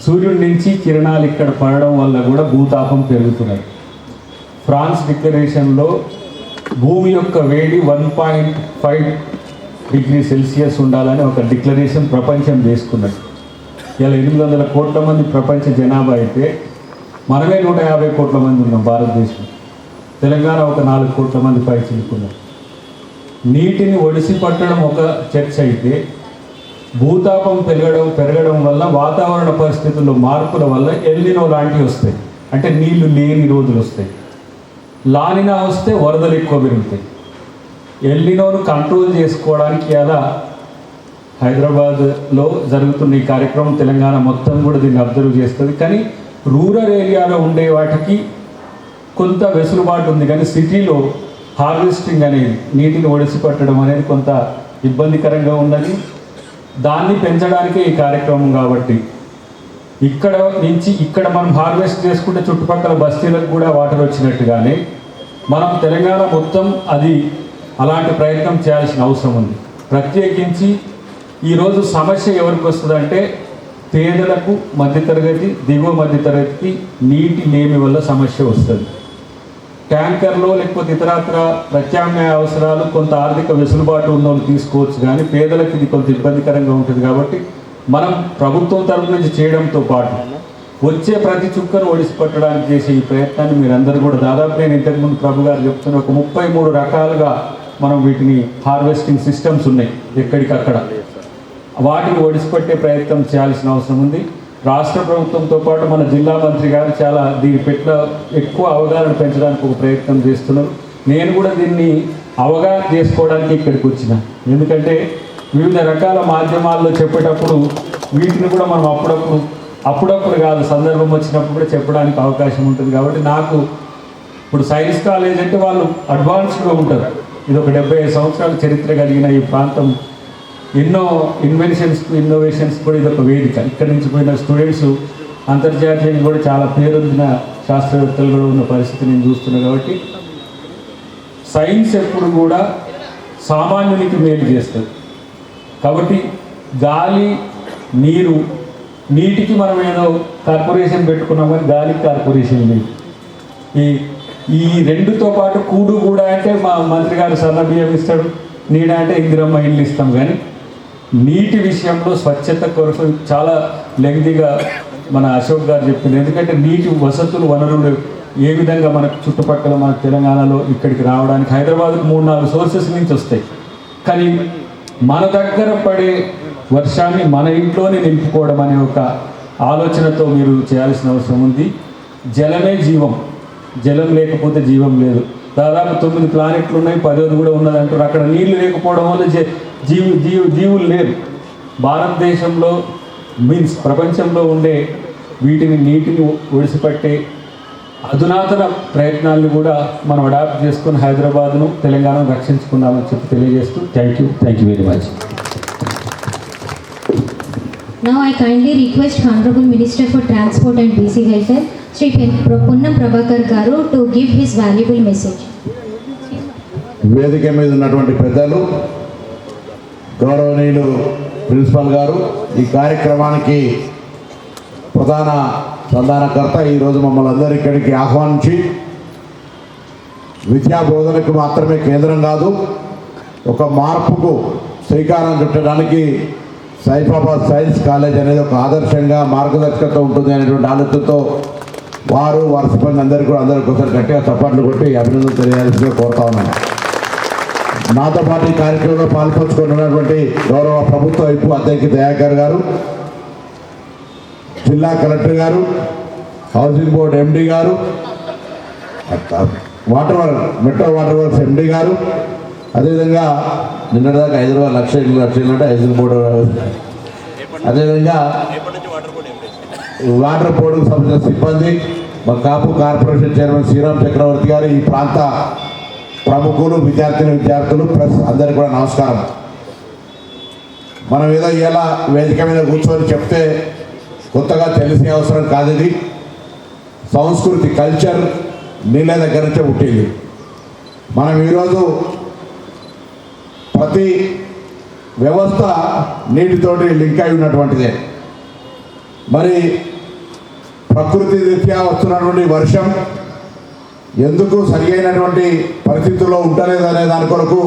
సూర్యుడి నుంచి కిరణాలు ఇక్కడ పడడం వల్ల కూడా భూతాపం పెరుగుతున్నది. ఫ్రాన్స్ డిక్లరేషన్లో భూమి యొక్క వేడి 1.5 డిగ్రీ సెల్సియస్ ఉండాలని ఒక డిక్లరేషన్ ప్రపంచం చేసుకున్నది. ఇలా 800 కోట్ల మంది ప్రపంచ జనాభా అయితే మనమే 150 కోట్ల మంది ఉన్నాం భారతదేశం. తెలంగాణ ఒక 4 కోట్ల మంది పై చిలుకున్నాం. నీటిని ఒడిసి పట్టడం ఒక చర్చ అయితే భూతాపం పెరగడం వల్ల వాతావరణ పరిస్థితుల్లో మార్పుల వల్ల ఎల్నినో లాంటివి వస్తాయి. అంటే నీళ్లు లేని రోజులు వస్తాయి. లానినా వస్తే వరదలు ఎక్కువ పెరుగుతాయి. ఎల్నినోను కంట్రోల్ చేసుకోవడానికి అలా హైదరాబాద్లో జరుగుతున్న ఈ కార్యక్రమం తెలంగాణ మొత్తం కూడా దీన్ని అబ్జర్వ్ చేస్తుంది. కానీ రూరల్ ఏరియాలో ఉండే వాటికి కొంత వెసులుబాటు ఉంది. కానీ సిటీలో హార్వెస్టింగ్ అనేది, నీటిని ఒడిసి పట్టడం అనేది కొంత ఇబ్బందికరంగా ఉందని, దాన్ని పెంచడానికే ఈ కార్యక్రమం. కాబట్టి ఇక్కడ మనం హార్వెస్ట్ చేసుకుంటే చుట్టుపక్కల బస్తీలకు కూడా వాటర్ వచ్చినట్టుగానే మనం తెలంగాణ మొత్తం అది అలాంటి ప్రయత్నం చేయాల్సిన అవసరం ఉంది. ప్రత్యేకించి ఈరోజు సమస్య ఎవరికి వస్తుందంటే పేదలకు, మధ్యతరగతి, దిగువ మధ్యతరగతికి నీటి లేమి వల్ల సమస్య వస్తుంది. ట్యాంకర్లో లేకపోతే ఇతరత్ర ప్రత్యామ్నాయ అవసరాలు కొంత ఆర్థిక వెసులుబాటు ఉన్నోళ్ళు తీసుకోవచ్చు, కానీ పేదలకు ఇది కొంత ఇబ్బందికరంగా ఉంటుంది. కాబట్టి మనం ప్రభుత్వం తరఫు నుంచి చేయడంతో పాటు వచ్చే ప్రతి చుక్కను ఒడిసి పట్టడానికి చేసే ఈ ప్రయత్నాన్ని మీరందరూ కూడా దాదాపు నేను ఇంతకుముందు ప్రభు గారు చెప్తున్న ఒక 33 రకాలుగా మనం వీటిని హార్వెస్టింగ్ సిస్టమ్స్ ఉన్నాయి ఎక్కడికక్కడ, వాటిని ఒడిసిపట్టే ప్రయత్నం చేయాల్సిన అవసరం ఉంది. రాష్ట్ర ప్రభుత్వంతో పాటు మన జిల్లా మంత్రి గారు చాలా దీని పట్ల ఎక్కువ అవగాహన పెంచడానికి ఒక ప్రయత్నం చేస్తున్నారు. నేను కూడా దీన్ని అవగాహన చేసుకోవడానికి ఇక్కడికి వచ్చిన, ఎందుకంటే వివిధ రకాల మాధ్యమాల్లో చెప్పేటప్పుడు వీటిని కూడా మనం అప్పుడప్పుడు కాదు, సందర్భం వచ్చినప్పుడు కూడా చెప్పడానికి అవకాశం ఉంటుంది. కాబట్టి నాకు ఇప్పుడు సైన్స్ కాలేజ్ అంటే వాళ్ళు అడ్వాన్స్డ్గా ఉంటారు. ఇది ఒక 75 సంవత్సరాల చరిత్ర కలిగిన ఈ ప్రాంతం ఎన్నో ఇన్నోవేషన్స్ కూడా ఇది ఒక వేదిక. ఇక్కడి నుంచి పోయిన స్టూడెంట్స్ అంతర్జాతీయంగా కూడా చాలా పేరొందిన శాస్త్రవేత్తలు కూడా ఉన్న పరిస్థితి నేను చూస్తున్నాను. కాబట్టి సైన్స్ ఎప్పుడు కూడా సామాన్యునికి మేలు చేస్తుంది. కాబట్టి గాలి, నీటికి మనం ఏదో కార్పొరేషన్ పెట్టుకున్నాం, కానీ గాలికి కార్పొరేషన్ లేదు. ఈ రెండుతో పాటు కూడు కూడా అంటే మా మంత్రి గారు సన్న బియ్యం ఇస్తాడు, నీడ అంటే ఇందిరమ్మ ఇల్లు ఇస్తాం. కానీ నీటి విషయంలో స్వచ్ఛత కొరకు చాలా లెంగ్తీగా మన అశోక్ గారు చెప్పింది. ఎందుకంటే నీటి వసతులు, వనరులు ఏ విధంగా మనకు చుట్టుపక్కల మన తెలంగాణలో ఇక్కడికి రావడానికి హైదరాబాద్కు 3-4 సోర్సెస్ నుంచి వస్తాయి. కానీ మన దగ్గర పడే వర్షాన్ని మన ఇంట్లోనే నింపుకోవడం అనే ఒక ఆలోచనతో మీరు చేయాల్సిన అవసరం ఉంది. జలమే జీవం, జలం లేకపోతే జీవం లేదు. దాదాపు 9 ప్లానెట్లు ఉన్నాయి, 10వ కూడా ఉన్నది అంటారు. అక్కడ నీళ్లు లేకపోవడం వల్ల జీవులు లేరు. భారతదేశంలో ప్రపంచంలో ఉండే నీటిని ఒడిసిపట్టే అధునాతన ప్రయత్నాలను కూడా మనం అడాప్ట్ చేసుకుని హైదరాబాద్ను, తెలంగాణను రక్షించుకున్నామని చెప్పి తెలియజేస్తూ thank you very much. Now I kindly request Honorable Minister for Transport and BC Welfare, Sri Ponnam Prabhakar Garu, to give his valuable message. వేదిక మీద ఉన్నటువంటి పెద్దలు, గౌరవనీయులు ప్రిన్సిపల్ గారు, ఈ కార్యక్రమానికి ప్రధాన సంధానకర్త, ఈరోజు మమ్మల్ని అందరూ ఇక్కడికి ఆహ్వానించి విద్యా బోధనకు మాత్రమే కేంద్రం కాదు, ఒక మార్పుకు శ్రీకారం చుట్టడానికి సైఫాబాద్ సైన్స్ కాలేజ్ అనేది ఒక ఆదర్శంగా మార్గదర్శకత ఉంటుంది అనేటువంటి ఆలోచనతో వారి సిబ్బంది అందరికీ ఒకసారి గట్టిగా చప్పట్లు కొట్టి అభినందనలు తెలియాల్సిందిగా కోరుతా ఉన్నాను. నాతో పాటు ఈ కార్యక్రమంలో పాల్పంచుకుంటున్నటువంటి గౌరవ ప్రభుత్వ వైపు అధ్యక్ష దయాకర్ గారు, జిల్లా కలెక్టర్ గారు, హౌసింగ్ బోర్డు ఎండి గారు, మెట్రో వాటర్ వర్క్స్ ఎండి గారు, అదేవిధంగా నిన్నటిదాకా హైదరాబాద్ లక్ష అంటే హౌసింగ్ బోర్డు, అదేవిధంగా వాటర్ బోర్డుకు సంబంధించిన సిబ్బంది, మా కాపు కార్పొరేషన్ చైర్మన్ శ్రీరామ్ చక్రవర్తి గారు, ఈ ప్రాంత ప్రముఖులు, విద్యార్థులు ప్లస్ అందరికీ కూడా నమస్కారం. మనం ఏదో ఇలా వేదిక మీద కూర్చొని చెప్తే కొత్తగా తెలిసే అవసరం కాదు. ఇది సంస్కృతి, కల్చర్ నీళ్ళ దగ్గర నుంచే పుట్టింది. మనం ఈరోజు ప్రతి వ్యవస్థ నీటితోటి లింక్ అయి ఉన్నటువంటిదే. మరి ప్రకృతి రీత్యా వస్తున్నటువంటి వర్షం ఎందుకు సరి అయినటువంటి పరిస్థితుల్లో ఉండలేదు అనే దాని కొరకు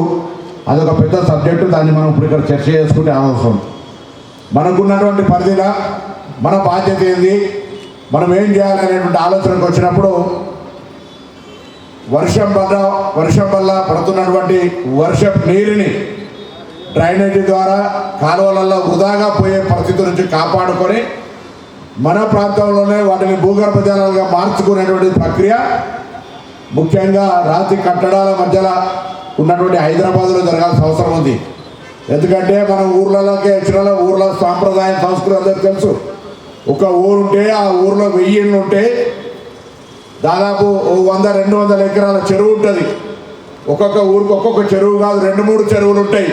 అదొక పెద్ద సబ్జెక్టు. దాన్ని మనం ఇప్పుడు ఇక్కడ చర్చ చేసుకుంటే అవసరం. మనకున్నటువంటి పరిధిలో మన బాధ్యత ఏంది, మనం ఏం చేయాలనేటువంటి ఆలోచనకు వచ్చినప్పుడు వర్షం వల్ల పడుతున్నటువంటి వర్షపు నీరుని డ్రైనేజీ ద్వారా కాలువలలో వృధాగా పోయే పరిస్థితి నుంచి కాపాడుకొని మన ప్రాంతంలోనే వాటిని భూగర్భ జలాలుగా మార్చుకునేటువంటి ప్రక్రియ ముఖ్యంగా రాతి కట్టడాల మధ్యలో ఉన్నటువంటి హైదరాబాద్లో జరగాల్సిన అవసరం ఉంది. ఎందుకంటే మనం ఊర్లలోకి వచ్చిన ఊర్లో సాంప్రదాయం, సంస్కృతి అందరికీ తెలుసు. ఒక ఊరుంటే ఆ ఊర్లో 1000 ఇళ్ళు ఉంటే దాదాపు 100-200 ఎకరాల చెరువు ఉంటుంది. ఒక్కొక్క ఊరికి ఒక్కొక్క చెరువు కాదు, 2-3 చెరువులు ఉంటాయి.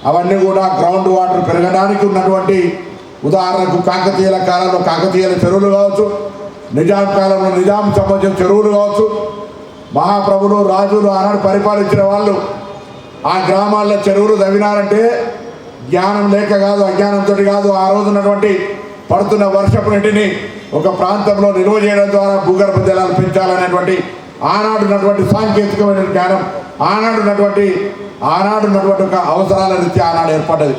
అవన్నీ కూడా గ్రౌండ్ వాటర్ పెరగడానికి ఉన్నటువంటి, ఉదాహరణకు కాకతీయుల కాలంలో కాకతీయుల చెరువులు కావచ్చు, నిజాం కాలంలో నిజాం సంబంధించిన చెరువులు కావచ్చు. మహాప్రభులు, రాజులు ఆనాడు పరిపాలించిన వాళ్ళు ఆ గ్రామాల్లో చెరువులు తవ్వినారంటే జ్ఞానం లేక కాదు, అజ్ఞానంతో కాదు. ఆ రోజు ఉన్నటువంటి పడుతున్న వర్షపు నీటిని ఒక ప్రాంతంలో నిల్వ చేయడం ద్వారా భూగర్భ జలాలు పెంచాలనేటువంటి ఆనాడు ఉన్నటువంటి సాంకేతికమైన జ్ఞానం, ఆనాడు ఉన్నటువంటి ఒక అవసరాల రీత్యా ఆనాడు ఏర్పడ్డది.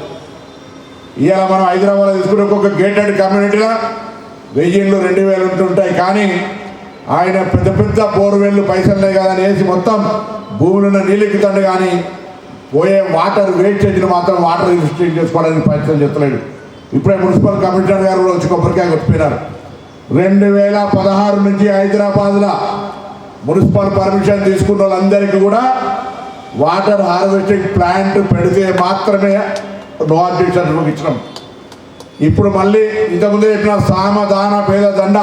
ఇవాళ మనం హైదరాబాద్లో తీసుకుంటే ఒక గేటెడ్ కమ్యూనిటీలో 1000 ఇళ్ళు 2000 ఉంటుంటాయి. కానీ ఆయన పెద్ద బోర్వెళ్ళు పైసలున్నాయి కదా అని వేసి మొత్తం భూములను నీళ్ళెక్కుతాడు. కానీ పోయే వాటర్ వేస్టేజ్ని మాత్రం వాటర్ రిస్ట్రిక్ట్ చేసుకోవడానికి ప్రయత్నం చేస్తలేడు. ఇప్పుడే మున్సిపల్ కమిషనర్ గారు కూడా వచ్చి కొబ్బరికాయ కొట్టిపోయినారు. 2016 నుంచి హైదరాబాద్లో మున్సిపల్ పర్మిషన్ తీసుకున్న వాళ్ళందరికీ కూడా వాటర్ హార్వెస్టింగ్ ప్లాంట్ పెడితే మాత్రమే నో అబ్జెక్షన్ ఇచ్చినాం. ఇప్పుడు మళ్ళీ ఇంతకుముందే చెప్పిన సామధాన పేద దండ,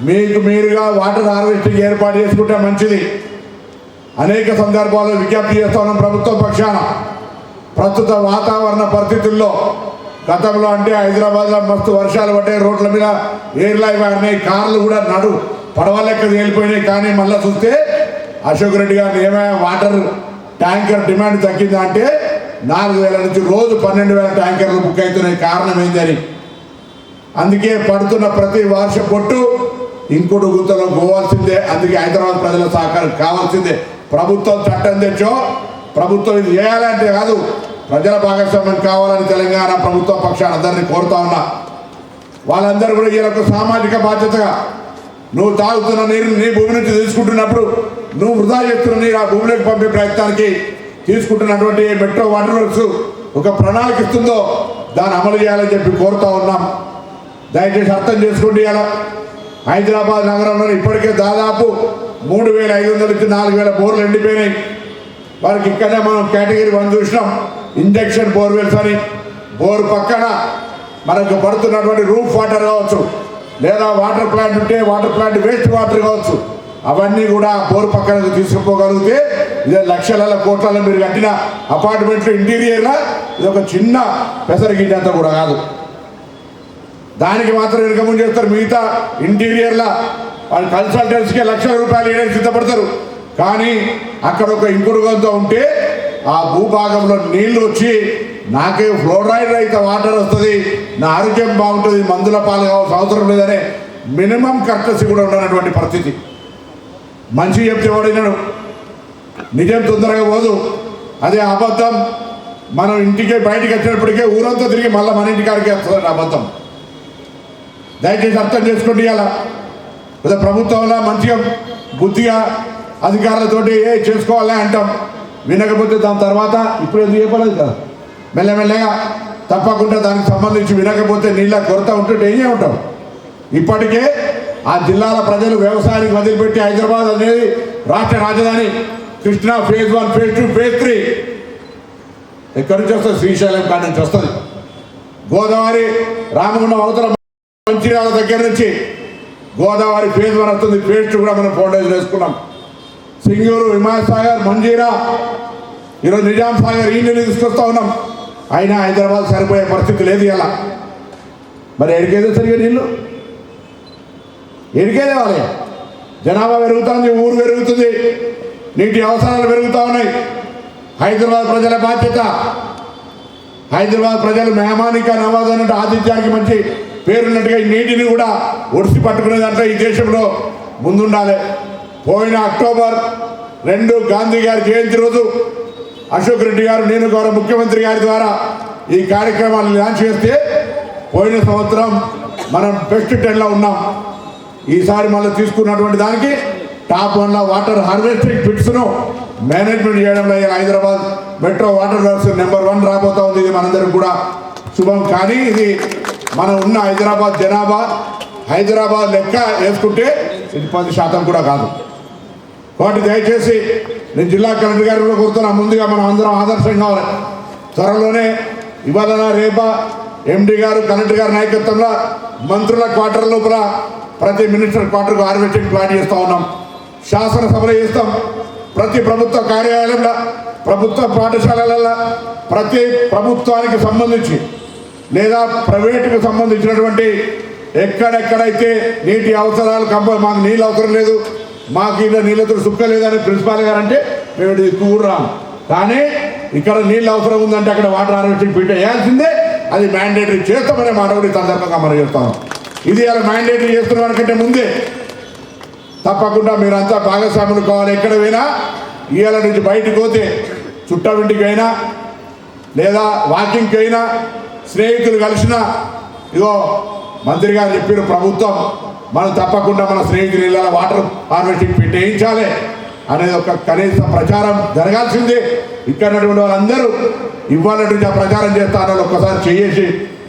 మీకు మీరుగా వాటర్ హార్వెస్టింగ్ ఏర్పాటు చేసుకుంటే మంచిది. అనేక సందర్భాల్లో విజ్ఞప్తి చేస్తా ఉన్నాం ప్రభుత్వం పక్షాన. ప్రస్తుత వాతావరణ పరిస్థితుల్లో గతంలో అంటే హైదరాబాద్లో మస్తు వర్షాలు పడ్డాయి, రోడ్ల మీద ఎయిర్లైవ్ ఆడినాయి, కార్లు కూడా పడవలెక్క తేలిపోయినాయి. కానీ మళ్ళీ చూస్తే అశోక్ రెడ్డి గారిని ఏమైనా వాటర్ ట్యాంకర్ డిమాండ్ తగ్గిందా అంటే 4,000 నుంచి రోజు 12,000 ట్యాంకర్లు బుక్ అవుతున్నాయి. కారణం ఏందని? అందుకే పడుతున్న ప్రతి వర్ష పొట్టు ఇంకుడు గుంతలో పోవాల్సిందే. అందుకే హైదరాబాద్ ప్రజల సహకారం కావాల్సిందే. ప్రభుత్వం చట్టం తెచ్చో ప్రభుత్వం ఇది చేయాలంటే కాదు, ప్రజల భాగస్వామ్యం కావాలని తెలంగాణ ప్రభుత్వ పక్షాన్ని అందరినీ కోరుతా ఉన్నా. వాళ్ళందరూ కూడా వీళ్ళకు సామాజిక బాధ్యతగా నువ్వు తాగుతున్న నీరు నీ భూమి నుంచి తీసుకుంటున్నప్పుడు నువ్వు వృధా చేస్తున్న నీరు ఆ భూమిలోకి పంపే ప్రయత్నానికి తీసుకుంటున్నటువంటి మెట్రో వాటర్ వర్క్స్ ఒక ప్రణాళిక ఇస్తుందో దాన్ని అమలు చేయాలని చెప్పి కోరుతా ఉన్నాం. దయచేసి అర్థం చేసుకోండి. ఇలా హైదరాబాద్ నగరంలో ఇప్పటికే దాదాపు 3,500 నుంచి 4,000 బోర్లు ఎండిపోయినాయి. వారికి ఇక్కడనే మనం కేటగిరీ 1 చూసినాం, ఇంజక్షన్ బోర్వెల్స్ అని. బోర్ పక్కన మనకు పడుతున్నటువంటి రూఫ్ వాటర్ కావచ్చు, లేదా వాటర్ ప్లాంట్ ఉంటే వాటర్ ప్లాంట్ వేస్ట్ వాటర్ కావచ్చు, అవన్నీ కూడా బోర్ పక్కనకు తీసుకుపోగలిగితే ఇదే లక్షల కోట్లలో మీరు కట్టిన అపార్ట్మెంట్లు ఇంటీరియర్గా ఇది ఒక చిన్న పెసరగిడ్డంతా కూడా కాదు. దానికి మాత్రం ఇన్కమ్ చేస్తారు. మిగతా ఇంటీరియర్లా వాళ్ళు కన్సల్టెన్సీకి లక్షల రూపాయలు వేయడానికి సిద్ధపడతారు. కానీ అక్కడ ఒక ఇంకుడు గొంత ఉంటే ఆ భూభాగంలో నీళ్లు వచ్చి నాకే ఫ్లోరైడ్ అయితే వాటర్ వస్తుంది, నా ఆరోగ్యం బాగుంటుంది, మందుల పాలు కావాల్సిన అవసరం లేదనే మినిమం కర్టసీ కూడా ఉండనటువంటి పరిస్థితి. మంచి చెప్తే వాడినాడు, నిజం తొందరగా పోదు. అదే అబద్ధం మనం ఇంటికి బయటికి వచ్చినప్పటికే ఊరంతా తిరిగి మళ్ళీ మన ఇంటికాడికి వస్తుంది అబద్ధం. దయచేసి అర్థం చేసుకోండి. అలా ప్రభుత్వంలో మంచిగా బుద్ధిగా అధికారులతోటి చేసుకోవాలని అంటాం. వినకపోతే దాని తర్వాత ఇప్పుడు ఎందుకు చెప్పలేదు కదా, మెల్లమెల్లగా తప్పకుండా దానికి సంబంధించి వినకపోతే నీళ్ళ కొరత ఉంటుంటే ఏం చేయమంటాం. ఇప్పటికే ఆ జిల్లాల ప్రజలు వ్యవసాయానికి వదిలిపెట్టి హైదరాబాద్ అనేది రాష్ట్ర రాజధాని, కృష్ణా ఫేజ్ 1, ఫేజ్ 2, ఫేజ్ 3 ఎక్కడి నుంచి వస్తుంది? శ్రీశైలం కాడి నుంచి వస్తుంది. గోదావరి రామగుండం అవతల మంచిర్యాల దగ్గర నుంచి గోదావరి ఫేజ్ 1 వస్తుంది, ఫేజ్ 2 కూడా మనం ఫౌండేషన్ వేసుకున్నాం. సింగూరు, హిమాయసాగర్, మంజీరా, ఈరోజు నిజాం సాగర్ ఈ నీళ్ళు తీసుకొస్తా ఉన్నాం. అయినా హైదరాబాద్ సరిపోయే పరిస్థితి లేదు. ఇలా మరి ఎడికేదో సరిగా నీళ్ళు ఎడికేదే వాళ్ళే. జనాభా పెరుగుతుంది, ఊరు పెరుగుతుంది, నీటి అవసరాలు పెరుగుతూ ఉన్నాయి. హైదరాబాద్ ప్రజల బాధ్యత. హైదరాబాద్ ప్రజలు మెహమానికా నవాజ్ అన్నట్టు ఆతిథ్యానికి మంచి పేరున్నట్టుగా ఈ నీటిని కూడా ఒడిసి పట్టుకునే దాంట్లో ఈ దేశంలో ముందుండాలి. పోయిన అక్టోబర్ 2 గాంధీ గారి జయంతి రోజు అశోక్ రెడ్డి గారు, నేను గౌరవ ముఖ్యమంత్రి గారి ద్వారా ఈ కార్యక్రమాన్ని లాంచ్ చేస్తే పోయిన సంవత్సరం మనం బెస్ట్ 10లో ఉన్నాం. ఈసారి మళ్ళీ తీసుకున్నటువంటి దానికి టాప్ 1లో వాటర్ హార్వెస్టింగ్ పిట్స్ను మేనేజ్మెంట్ చేయడంలో Hyderabad metro water works number 1 రాబోతా ఉంది. ఇది మనందరికి కూడా శుభం. కానీ ఇది మనం ఉన్న హైదరాబాద్ జనాభా, హైదరాబాద్ లెక్క వేసుకుంటే ఇది 10% కూడా కాదు. కాబట్టి దయచేసి నేను జిల్లా కలెక్టర్ గారు కూడా కోరుతున్నా, ముందుగా మనం అందరం ఆదర్శం కావాలి. త్వరలోనే ఇవాళ రేపా ఎండి గారు, కలెక్టర్ గారి నాయకత్వంలో మంత్రుల క్వార్టర్ లోపల ప్రతి మినిస్టర్ క్వార్టర్కు హార్వెస్టింగ్ ప్లాన్ చేస్తూ ఉన్నాం. శాసనసభలో చేస్తాం. ప్రతి ప్రభుత్వ కార్యాలయంలో, ప్రభుత్వ పాఠశాలలలో, ప్రతి ప్రభుత్వానికి సంబంధించి లేదా ప్రైవేటుకు సంబంధించినటువంటి ఎక్కడెక్కడైతే నీటి అవసరాలు మాకు నీళ్ళు అవసరం లేదు, మాకు ఇలా నీళ్ళతో సుక్క లేదని ప్రిన్సిపాల్ గారు అంటే మేము కూర్రాం. కానీ ఇక్కడ నీళ్ళు అవసరం ఉందంటే అక్కడ వాటర్ హార్వెస్టింగ్ ఫిట్ వేయాల్సిందే. అది మ్యాండేటరీ చేస్తామనే మాట కూడా ఈ సందర్భంగా మనం చేస్తాం. ఇది అలా మ్యాండేటరీ చేస్తున్న వారికంటే ముందే తప్పకుండా మీరంతా భాగస్వాములు కావాలి. ఎక్కడ పోయినా ఇవాళ నుంచి బయటకు పోతే చుట్టావింటికి అయినా లేదా వాకింగ్కి అయినా స్నేహితులు కలిసినా ఇగో మంత్రి గారు చెప్పిన ప్రభుత్వం మనం తప్పకుండా మన స్నేహితులు ఇళ్ళ వాటర్ హార్వెస్టింగ్ పెట్టేయించాలి అనేది ఒక కనీస ప్రచారం జరగాల్సిందే. ఇక్కడ వాళ్ళందరూ ఇవాళ నుంచి ఆ ప్రచారం చేస్తానని ఒక్కసారి చేసి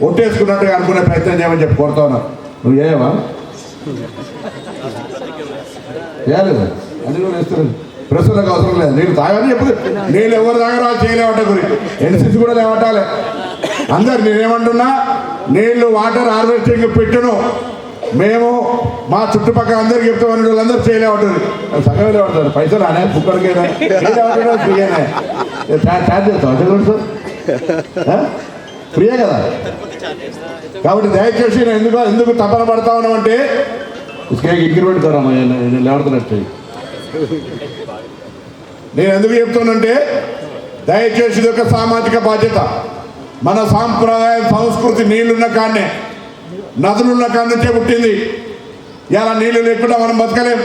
ఒట్టేసుకున్నట్టుగా అనుకునే ప్రయత్నం చేయమని చెప్పి కోరుతా ఉన్నాను. నువ్వు చేయవా? చేయలేదు, అది కూడా వేస్తున్నాను. ప్రస్తులకు అవసరం లేదు. నేను తాగని చెప్పదు, నేను ఎవరు తాగరో వాళ్ళు చేయలేవట గురించి ఎన్సీసీ కూడా లేవటాలే. అందరు నేనేమంటున్నా, నీళ్ళు వాటర్ హార్వెస్టింగ్ పెట్టను మేము మా చుట్టుపక్కల అందరికి చెప్తామని వాళ్ళందరూ చేయలేవట్టుంది. సగం లేవడతారు, పైసలు అనే బుక్కడికైనా ఫ్రీగానే ఛార్జ్ చేస్తాం. అంటే కూడా సార్ ఫ్రీయే కదా. కాబట్టి దయచేసి నేను ఎందుకు తపన పడతా ఉన్నామంటే ఇంక్రిమెంట్ కరామా లేవడుతున్నట్టు నేను ఎందుకు చెప్తానంటే దయచేసి ఇది ఒక సామాజిక బాధ్యత. మన సాంప్రదాయ సంస్కృతి నీళ్లున్న కాడనే నదులున్న కాడ నుంచే పుట్టింది. ఇలా నీళ్లు లేకుండా మనం బతకలేం.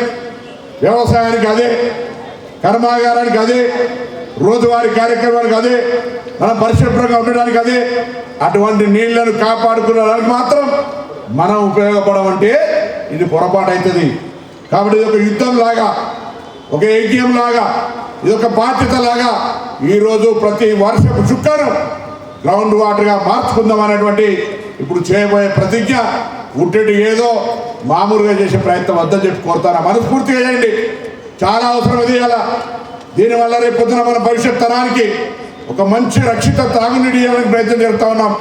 వ్యవసాయానికి అదే, కర్మాగారానికి అదే, రోజువారీ కార్యక్రమానికి అదే, మనం పరిశుభ్రంగా ఉండడానికి అదే. అటువంటి నీళ్లను కాపాడుకునేదానికి మాత్రం మనం ఉపయోగపడమంటే ఇది పొరపాటు అవుతుంది. కాబట్టి ఇది ఒక యుద్ధం లాగా, ఒక యజ్ఞం లాగా, ఇది ఒక బాధ్యత లాగా ఈరోజు ప్రతి వర్షపు చుక్కను గ్రౌండ్ వాటర్గా మార్చుకుందాం అనేటువంటి ఇప్పుడు చేయబోయే ప్రతిజ్ఞ ఉట్టేటి ఏదో మామూలుగా చేసే ప్రయత్నం వద్దని చెప్పి కోరుతాను. మనస్ఫూర్తిగా చేయండి. చాలా అవసరం ఇది. అలా దీనివల్ల రేపు పొద్దున మన భవిష్యత్ తరానికి ఒక మంచి రక్షిత తాగునీటి ఇవ్వడానికి ప్రయత్నం చేస్తూ ఉన్నాం.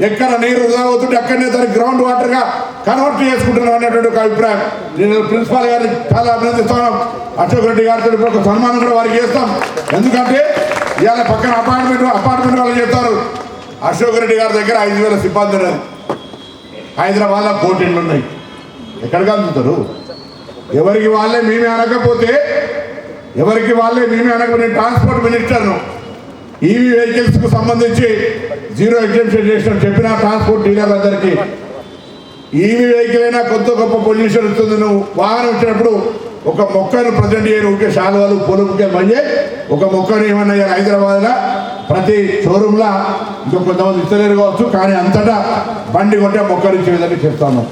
ఎక్కడ నీరు వృధా అవుతుంటే అక్కడనే దాన్ని గ్రౌండ్ వాటర్గా కన్వర్ట్ చేసుకుంటున్నాం అనేటువంటి ఒక అభిప్రాయం. నేను ప్రిన్సిపాల్ గారిని చాలా అభినందిస్తున్నాం. అశోక్ రెడ్డి గారితో ఇప్పుడు ఒక సన్మానం కూడా వారికి చేస్తాం. ఎందుకంటే ఇవాళ పక్కన అపార్ట్మెంట్ వాళ్ళు చేస్తారు. అశోక్ రెడ్డి గారి దగ్గర 5,000 సిబ్బంది ఉన్నది. హైదరాబాద్లో కోటిళ్ళు ఉన్నాయి. ఎక్కడికి అందుతారు? ఎవరికి వాళ్ళే మేమే అనకపోతే నేను ట్రాన్స్పోర్ట్ మినిస్టర్ను. ఈవీ వెహికల్స్కు సంబంధించి 0 ఎగ్జెంప్షన్ చేసిన చెప్పిన ట్రాన్స్పోర్ట్ డీలర్లందరికీ ఈవీ వెహికల్ అయినా కొంత గొప్ప పొల్యూషన్ వస్తుంది. నువ్వు వాహనం వచ్చినప్పుడు ఒక మొక్కను ప్రజెంట్ చేయను. ఊరికే శాలువాలు పూల ముక్కలు పనిచే ఒక మొక్కను ఏమన్నా హైదరాబాద్లో ప్రతి షోరూంలో ఇంకా కొంతమంది ఇస్తలేరు కావచ్చు, కానీ అంతటా బండి కొట్టే మొక్కలు ఇచ్చే విధంగా చేస్తాను.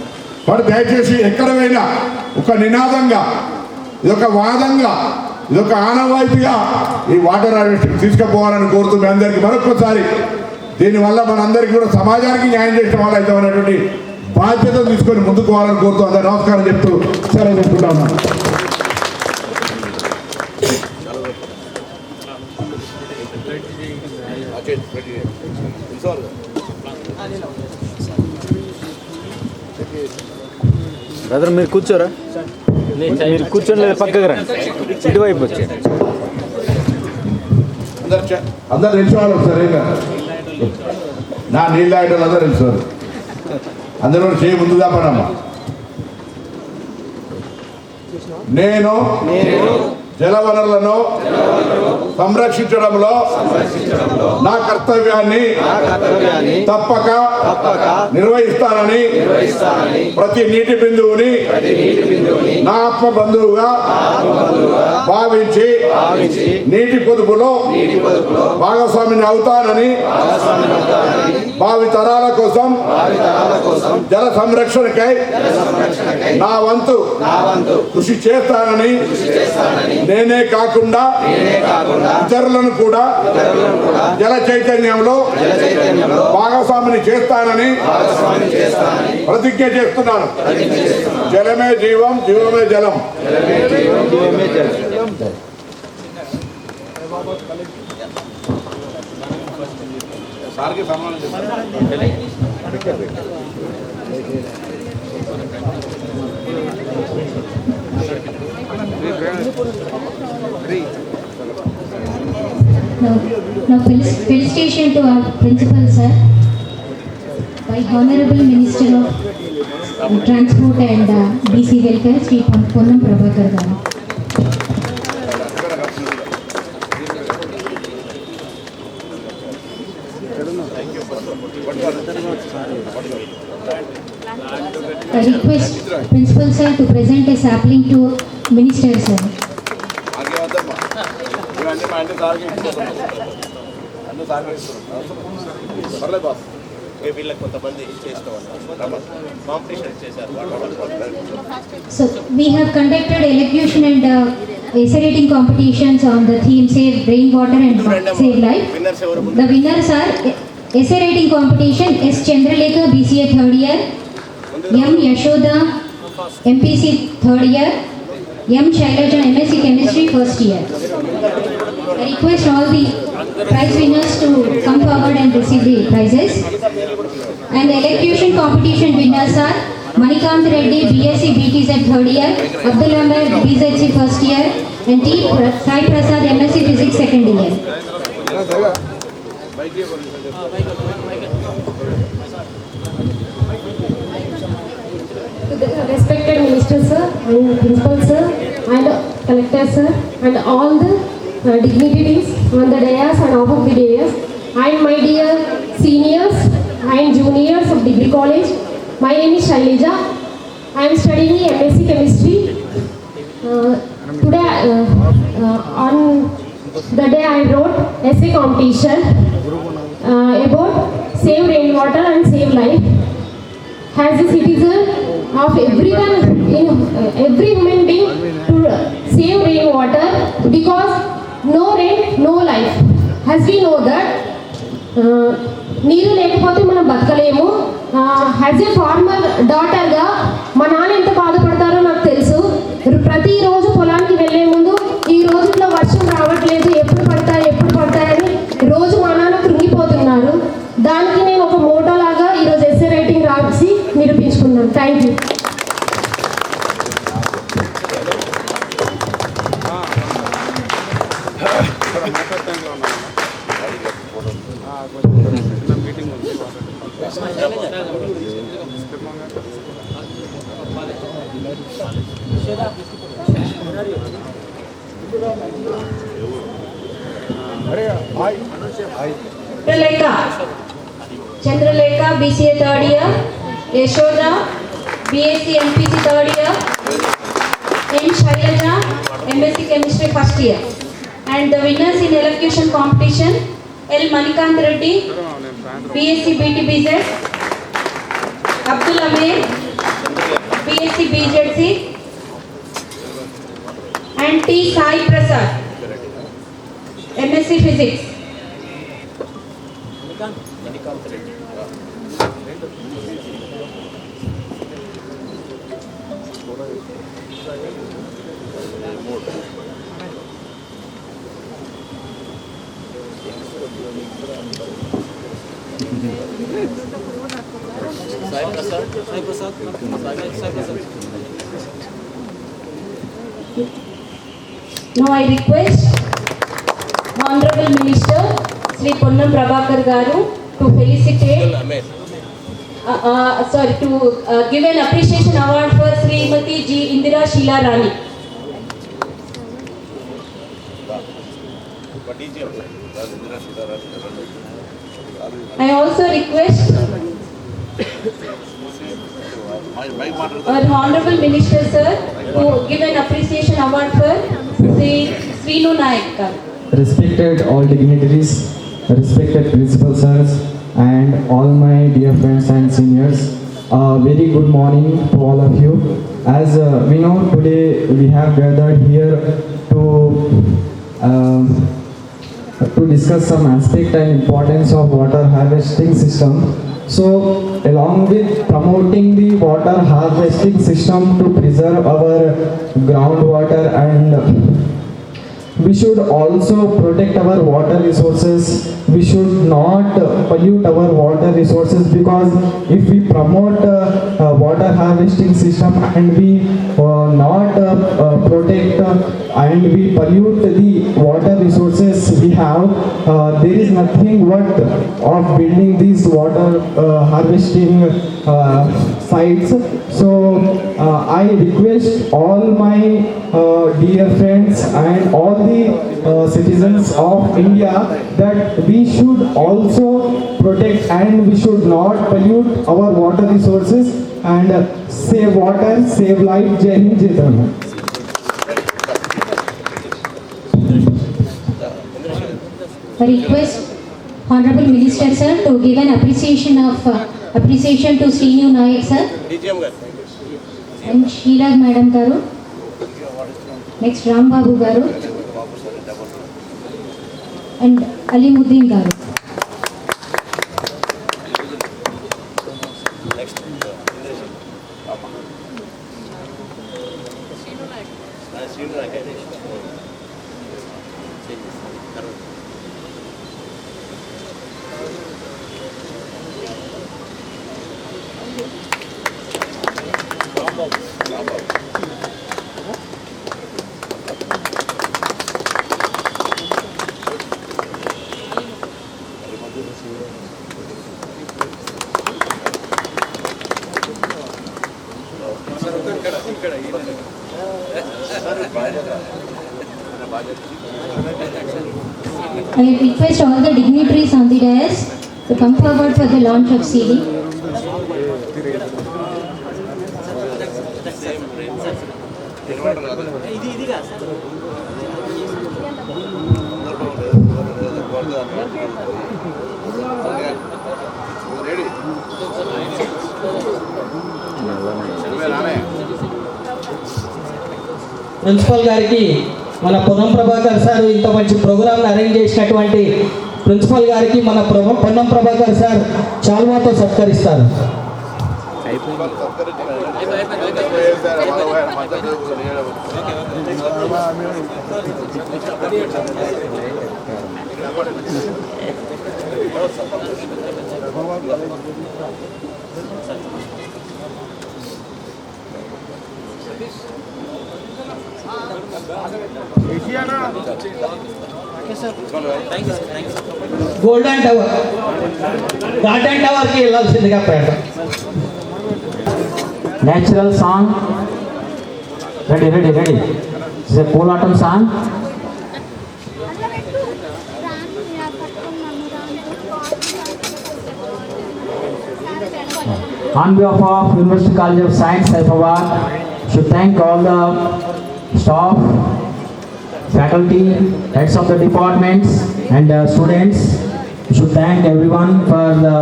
మరి దయచేసి ఎక్కడ పోయినా ఒక నినాదంగా, ఇదొక వాదంగా, ఇదొక ఆనవాయితీగా ఈ వాటర్ హార్వెస్టింగ్ తీసుకుపోవాలని కోరుతూ మీ అందరికీ మరొకసారి దీనివల్ల మనందరికీ కూడా సమాజానికి న్యాయం చేసిన వాళ్ళు అయితే అనేటువంటి బాధ్యత తీసుకొని ముందుకు పోవాలని కోరుతూ అందరూ నమస్కారం చెప్తూ సరే చెప్తుంటా ఉన్నాను. బ్రదర్ మీరు కూర్చోరా, మీరు కూర్చొని లేదా పక్కకు రండి, ఇటువైపు వచ్చి అందరు నిలిచేవాళ్ళు సరేగా. నా నీళ్ళు తాగేటోళ్ళు అందరూ నిలిచేవారు. అందరూ చేయి ముందు దాపడమ్మా. నేను జలవనరులను సంరక్షించడంలో నా కర్తవ్యాన్ని తప్పక నిర్వహిస్తానని ప్రతి నీటి బిందువుని నా ఆత్మ బంధువుగా భావించి నీటి పొదుపులో భాగస్వామిని అవుతానని భావి తరాల కోసం జల సంరక్షణకై నా వంతు కృషి చేస్తానని నేనే కాకుండా ఇతరులను కూడా జల చైతన్యంలో భాగస్వామిని చేస్తానని ప్రతిజ్ఞ చేస్తున్నాను. జలమే జీవం, జీవమే జలం. Now felicitation to our principal sir by Honorable Minister of Transport and BC Welfare Sri Ponnam Prabhakar garu. I request Principal sir to present a sapling to Minister sir. So we have conducted elocution and essay writing competitions on the theme Save Rainwater and Save Life. The winners are essay writing competition S. Chandralekha BCA 3rd year, M. Yashoda MPC 3rd year, M. Shailaja MSc Chemistry 1st year. I request all the prize winners to come forward and receive the prizes. And the elocution competition winners are Manikant Reddy BSc BTZ 3rd year, Abdul Ahmed BZC 1st year, and T. Sai Prasad MSc Physics 2nd year. Respected Minister sir and Principal sir and Collector sir and all the dignitaries on the dais and off of the dais and my dear seniors and juniors of Degree College. My name is Shaileja. I am studying MSc Chemistry. Today on the day I wrote essay competition about save rainwater and save life. As a citizen of everyone, every human being to save rainwater because no rain, no life. As we know that నీరు లేకపోతే మనం బతకలేము. As a farmer డాటర్గా మా నాన్న ఎంత బాధపడతారో నాకు తెలుసు. ప్రతిరోజు పొలానికి వెళ్ళే ముందు ఈ రోజుల్లో వర్షం రావట్లేదు, ఎప్పుడు పడతాయని రోజు మా నాన్న కృంగిపోతున్నారు. దానికి నేను ఒక మోటో లాగా ఈరోజు ఎస్ఏ రైటింగ్ రాసి నిరూపించుకున్నాను. Thank you. Chandralekha BCA third year, Yashoda BSc MPC third year, N Shaileja MSc Chemistry first year, and the winners in elocution competition L Manikant Reddy BSc BTBZ, Abdul Amir BSc BZC, and T Sai Prasad MSc Physics. Now I request Honorable Minister Sri Ponnam Prabhakar Garu to felicitate, to give an appreciation award for Srimati G. Indira Sheila Rani. I also request our Honorable Minister Sir to give an appreciation award for Sri Srinu Naik. Respected all dignitaries, respected principal sirs, and all my dear friends and seniors, very good morning to all of you. As we know, today we have gathered here to discuss some aspect and importance of water harvesting system. So, along with promoting the water harvesting system to preserve our groundwater, and we should also protect our water resources. We should not pollute our water resources, because if we promote water harvesting system and we not protect and we pollute the water resources we have, there is nothing worth of building these water harvesting sites. So I request all my dear friends and all the citizens of India that we should also protect and we should not pollute our water resources and save water, save life. Jai Hind, Jai Tarun. I request Honorable Minister Sir to give an appreciation to Srinu Naik Sir and Sheila Madam Garu. Next Ram Babu Garu and Alimuddin Garu. I request all the dignitaries on the dais to come forward for the launch of CD. Principal గారికి మన Ponnam Prabhakar sir ఇంత మంచి ప్రోగ్రామ్ని arrange చేసినటువంటి principal గారికి మన Ponnam Prabhakar sir చాలువాతో సత్కరిస్తారు. గోల్డెన్ టవర్ గార్డెన్ టవర్కి వెళ్ళాల్సిందిగా ప్రయత్నం. Natural song. Ready. It's a Polatam song. On behalf of University College of Science, Hyderabad, should thank all the staff, faculty, heads of the departments, and students. We should thank everyone for the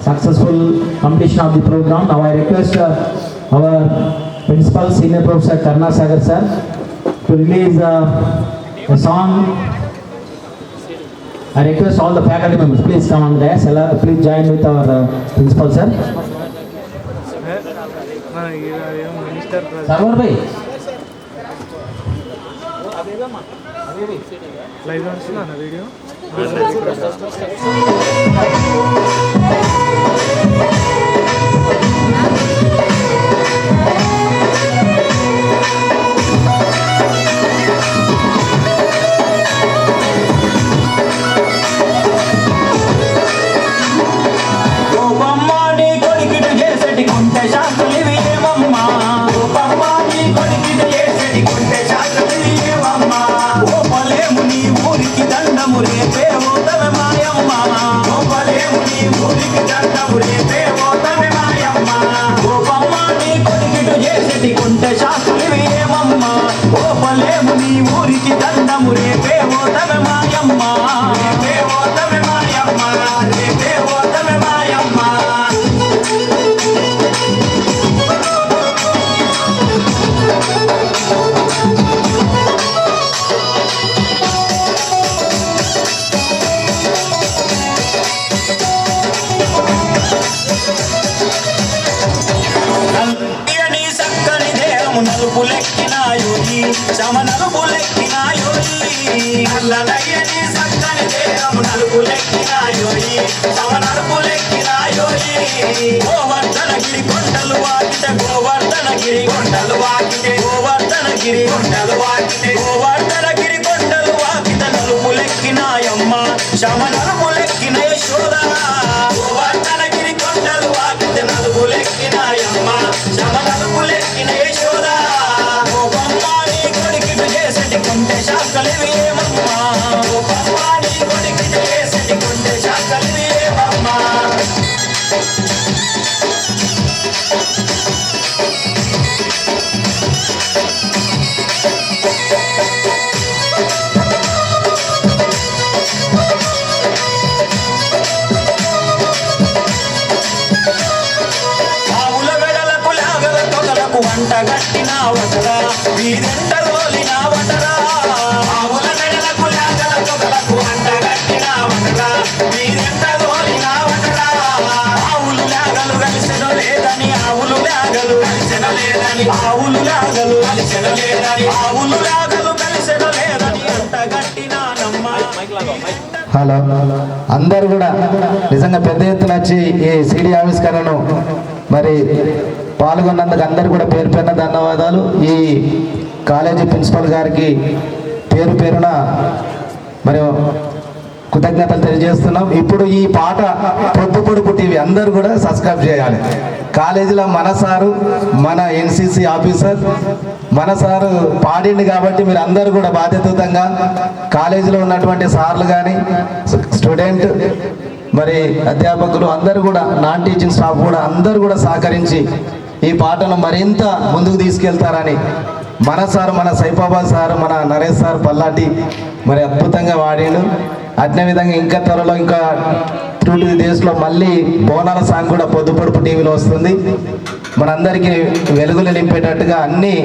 successful completion of the program. Now I request our Principal Senior Professor Karna Sagar sir to release a song. I request all the faculty members, please come on the dais. Please join with our Principal sir. Sarwar bhai. Live వస్తున్నా video. Hello, అందరూ కూడా నిజంగా పెద్ద ఎత్తున వచ్చి ఈ CD ఆవిష్కరణను మరి పాల్గొన్నందుకు అందరూ కూడా పేరు పేరున ధన్యవాదాలు. ఈ కాలేజీ ప్రిన్సిపల్ గారికి పేరు పేరున మరి కృతజ్ఞతలు తెలియజేస్తున్నాం. ఇప్పుడు ఈ పాట పొద్దుపొడుపు టీవీ అందరూ కూడా సబ్స్క్రైబ్ చేయాలి. కాలేజీలో మన సారు, మన ఎన్సిసి ఆఫీసర్ మన సారు పాడిండు కాబట్టి మీరు అందరూ కూడా బాధ్యతాయుతంగా కాలేజీలో ఉన్నటువంటి సార్లు కానీ స్టూడెంట్ మరి అధ్యాపకులు అందరూ కూడా నాన్ టీచింగ్ స్టాఫ్ కూడా అందరూ కూడా సహకరించి ఈ పాటను మరింత ముందుకు తీసుకెళ్తారని మన సార్, మన సైఫాబాద్ సార్, మన నరేష్ సార్ పల్లాటి మరి అద్భుతంగా వాడిండు. అట్నే విధంగా ఇంకా త్వరలో ఇంకా త్రూ టు డేస్లో మళ్ళీ బోనాల సాంగ్ కూడా పొద్దుపొడుపు టీవీలో వస్తుంది. మనందరికీ వెలుగులు నింపేటట్టుగా అన్నీ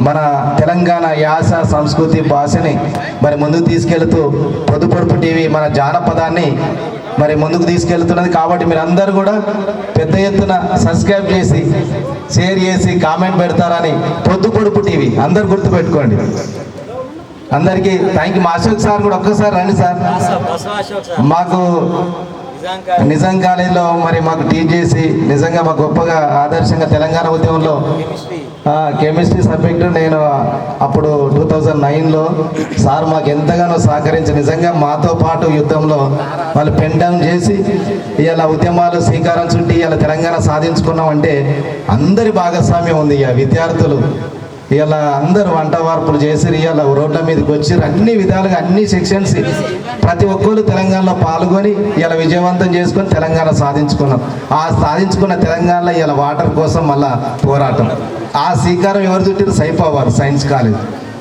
మన తెలంగాణ యాస, సంస్కృతి, భాషని మరి ముందుకు తీసుకెళ్తూ పొద్దుపొడుపు టీవీ మన జానపదాన్ని మరి ముందుకు తీసుకెళ్తున్నది. కాబట్టి మీరు అందరూ కూడా పెద్ద ఎత్తున సబ్స్క్రైబ్ చేసి, షేర్ చేసి, కామెంట్ పెడతారని పొద్దుపొడుపు టీవీ అందరు గుర్తుపెట్టుకోండి. అందరికీ థ్యాంక్ యూ. మా అశోక్ సార్ కూడా ఒక్కసారి రండి సార్. మాకు నిజాం కాలేజీలో మరి మాకు టీచ్ చేసి నిజంగా మాకు గొప్పగా ఆదర్శంగా తెలంగాణ ఉద్యమంలో కెమిస్ట్రీ సబ్జెక్టు నేను అప్పుడు 2009లో సార్ మాకు ఎంతగానో సహకరించి నిజంగా మాతో పాటు యుద్ధంలో వాళ్ళు పెన్ డౌన్ చేసి ఇలా ఉద్యమాలు శ్రీకారం చుట్టి ఇలా తెలంగాణ సాధించుకున్నాం అంటే అందరి భాగస్వామ్యం ఉంది. ఇక విద్యార్థులు ఇలా అందరూ వంట వార్పులు చేసి ఇలా రోడ్ల మీదకి వచ్చి అన్ని విధాలుగా అన్ని సెక్షన్స్ ప్రతి ఒక్కరు తెలంగాణలో పాల్గొని ఇలా విజయవంతం చేసుకొని తెలంగాణ సాధించుకున్నాం. ఆ సాధించుకున్న తెలంగాణలో ఇలా వాటర్ కోసం మళ్ళా పోరాటం. ఆ శ్రీకారం ఎవరు చుట్టారు? Saifabad science college.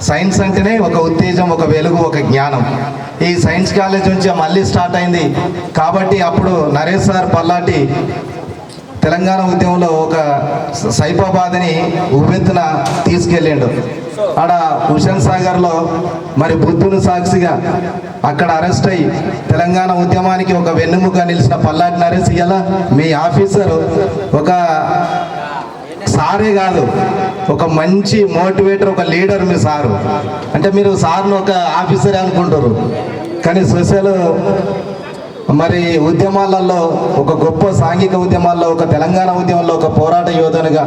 సైన్స్ అంటేనే ఒక ఉత్తేజం, ఒక వెలుగు, ఒక జ్ఞానం. ఈ సైన్స్ కాలేజ్ నుంచి మళ్ళీ స్టార్ట్ అయింది. కాబట్టి అప్పుడు నరేష్ సార్ పల్లాటి తెలంగాణ ఉద్యమంలో ఒక సైఫాబాద్ని ఉవ్వెత్తున తీసుకెళ్ళిండు. ఆడ హుషన్ సాగర్లో మరి బుద్ధుని సాక్షిగా అక్కడ అరెస్ట్ అయ్యి తెలంగాణ ఉద్యమానికి ఒక వెన్నెముక నిలిచిన పల్లాటి నరేష్ ఇలా మీ ఆఫీసరు ఒక సారే కాదు, ఒక మంచి మోటివేటర్, ఒక లీడర్ మీ సారు. అంటే మీరు సార్ను ఒక ఆఫీసరే అనుకుంటారు, కానీ సోషల్ మరి ఉద్యమాలలో ఒక గొప్ప సాంఘిక ఉద్యమాల్లో, ఒక తెలంగాణ ఉద్యమంలో ఒక పోరాట యోధనుగా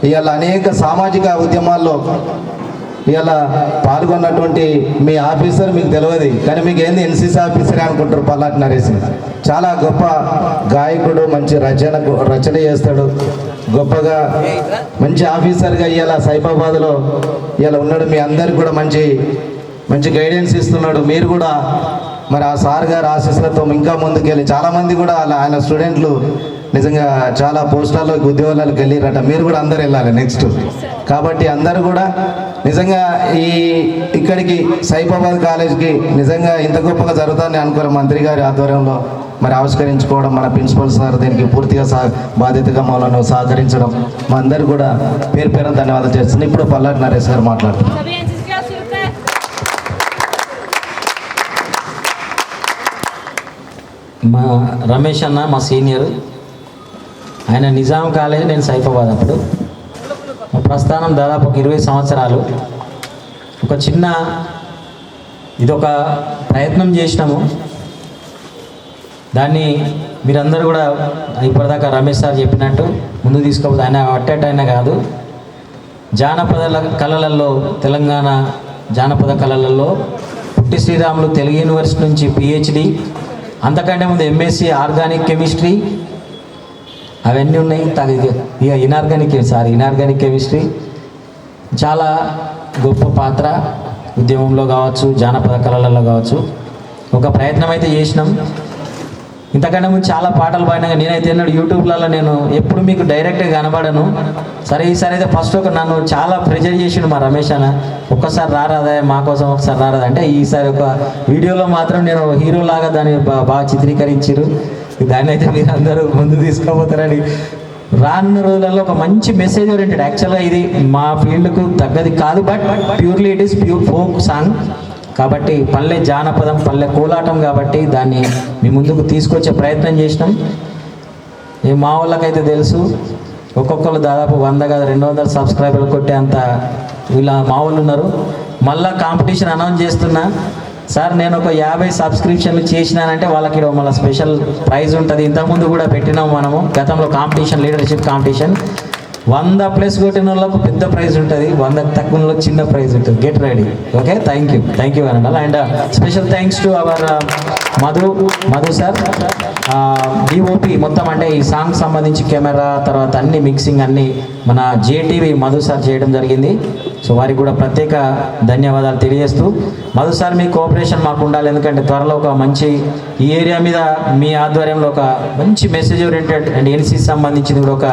ఇవాళ అనేక సామాజిక ఉద్యమాల్లో ఇవాళ పాల్గొన్నటువంటి మీ ఆఫీసర్ మీకు తెలియదు, కానీ మీకు ఏంది ఎన్సీసీ ఆఫీసరే అనుకుంటారు. పల్లాటి నరేష్ చాలా గొప్ప గాయకుడు, మంచి రచన చేస్తాడు, గొప్పగా మంచి ఆఫీసర్గా ఇవాళ సైఫాబాద్లో ఇవాళ ఉన్నాడు. మీ అందరికి కూడా మంచి మంచి గైడెన్స్ ఇస్తున్నాడు. మీరు కూడా మరి ఆ సార్ గారు ఆశీస్సులతో ఇంకా ముందుకెళ్ళి చాలామంది కూడా ఆయన స్టూడెంట్లు నిజంగా చాలా పోస్టులలోకి ఉద్యోగాలకు వెళ్ళిరట. మీరు కూడా అందరు వెళ్ళాలి నెక్స్ట్. కాబట్టి అందరూ కూడా నిజంగా ఇక్కడికి సైఫాబాద్ కాలేజ్కి నిజంగా ఇంత గొప్పగా జరుగుతుందని అనుకోవాలి. మంత్రి గారి ఆధ్వర్యంలో మరి ఆవిష్కరించుకోవడం, మన ప్రిన్సిపల్ సార్ దీనికి పూర్తిగా బాధ్యతగా మమ్మల్ని సహకరించడం మా అందరు కూడా పేరు పేరున ధన్యవాదాలు చేస్తుంది. ఇప్పుడు పల్లాటి నరేష్ గారు మాట్లాడుతున్నారు. మా రమేష్ అన్న మా సీనియర్, ఆయన నిజాం కాలేజ్, నేను సైఫాబాద్. అప్పుడు మా ప్రస్థానం దాదాపు 20 సంవత్సరాలు. ఒక చిన్న ఇదొక ప్రయత్నం చేసినాము. దాన్ని మీరందరూ కూడా ఇప్పటిదాకా రమేష్ సార్ చెప్పినట్టు ముందుకు తీసుకోవద్దు. ఆయన అట్టేటైనా కాదు, జానపద కళలలో, తెలంగాణ జానపద కళలలో పుట్టి శ్రీరాములు తెలుగు యూనివర్సిటీ నుంచి PhD, అంతకంటే ముందు MSc ఆర్గానిక్ కెమిస్ట్రీ అవన్నీ ఉన్నాయి. ఇక ఇనార్గానిక్ కెమిస్ట్రీ చాలా గొప్ప పాత్ర ఉద్యమంలో కావచ్చు, జానపద కళలలో కావచ్చు. ఒక ప్రయత్నం అయితే చేసినాం. ఇంతకంటే ముందు చాలా పాటలు పాడినాక నేనైతే ఎన్నడూ యూట్యూబ్లలో నేను ఎప్పుడు మీకు డైరెక్ట్గా కనబడను. సరే ఈసారి అయితే ఫస్ట్ నన్ను చాలా ప్రెజర్ చేసిండు మా రమేష్ అన్న, ఒక్కసారి రారాదా మా కోసం, ఒకసారి రారాదా అంటే ఈసారి ఒక వీడియోలో మాత్రం నేను హీరోలాగా దాన్ని బాగా చిత్రీకరించారు. దాన్ని అయితే మీరు అందరూ ముందు తీసుకోపోతారని. రానున్న రోజులలో ఒక మంచి మెసేజ్ ఓరియంటెడ్. యాక్చువల్గా ఇది మా ఫీల్డ్కు తగ్గది కాదు, but purely it is pure folk song కాబట్టి పల్లె జానపదం, పల్లె కోలాటం కాబట్టి దాన్ని మీ ముందుకు తీసుకొచ్చే ప్రయత్నం చేసినాం. మా వాళ్ళకైతే తెలుసు, ఒక్కొక్కరు దాదాపు 100 కాదు 200 సబ్స్క్రైబర్లు కొట్టే అంత వీళ్ళ మా వాళ్ళు ఉన్నారు. మళ్ళీ కాంపిటీషన్ అనౌన్స్ చేస్తున్నా సార్, నేను ఒక 50 సబ్స్క్రిప్షన్లు చేసినానంటే వాళ్ళకి మళ్ళీ స్పెషల్ ప్రైజ్ ఉంటుంది. ఇంతకుముందు కూడా పెట్టినాము మనము గతంలో కాంపిటీషన్, లీడర్షిప్ కాంపిటీషన్. 100+ కొట్టిన వాళ్ళకు పెద్ద ప్రైజ్ ఉంటుంది, 100 తక్కువ వాళ్ళకి చిన్న ప్రైజ్ ఉంటుంది. Get ready. Okay, thank you అనండి. And special thanks to our Madhu sir, DOP మొత్తం, అంటే ఈ సాంగ్ సంబంధించి కెమెరా తర్వాత అన్ని మిక్సింగ్ అన్ని మన జేటీవీ మధు సార్ చేయడం జరిగింది. సో వారికి కూడా ప్రత్యేక ధన్యవాదాలు తెలియజేస్తూ, మధు సార్ మీ కోఆపరేషన్ మాకు ఉండాలి, ఎందుకంటే త్వరలో ఒక మంచి ఈ ఏరియా మీద మీ ఆధ్వర్యంలో ఒక మంచి మెసేజ్ ఓరియంటెడ్ అండ్ ఎన్సీసీ సంబంధించింది కూడా ఒక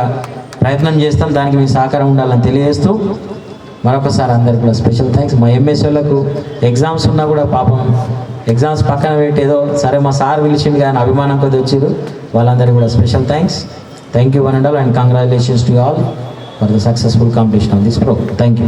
ప్రయత్నం చేస్తాం, దానికి మీ సహకారం ఉండాలని తెలియజేస్తూ మరొకసారి అందరికి కూడా స్పెషల్ థ్యాంక్స్. మా ఎంఎస్ఓలకు ఎగ్జామ్స్ ఉన్నా కూడా పాపం ఎగ్జామ్స్ పక్కన పెట్టేదో సరే మా సార్ పిలిచింది కానీ అభిమానం కొద్ది వచ్చారు, వాళ్ళందరికీ కూడా special thank you one and all, and congratulations to all for the successful competition of this programme. Thank you.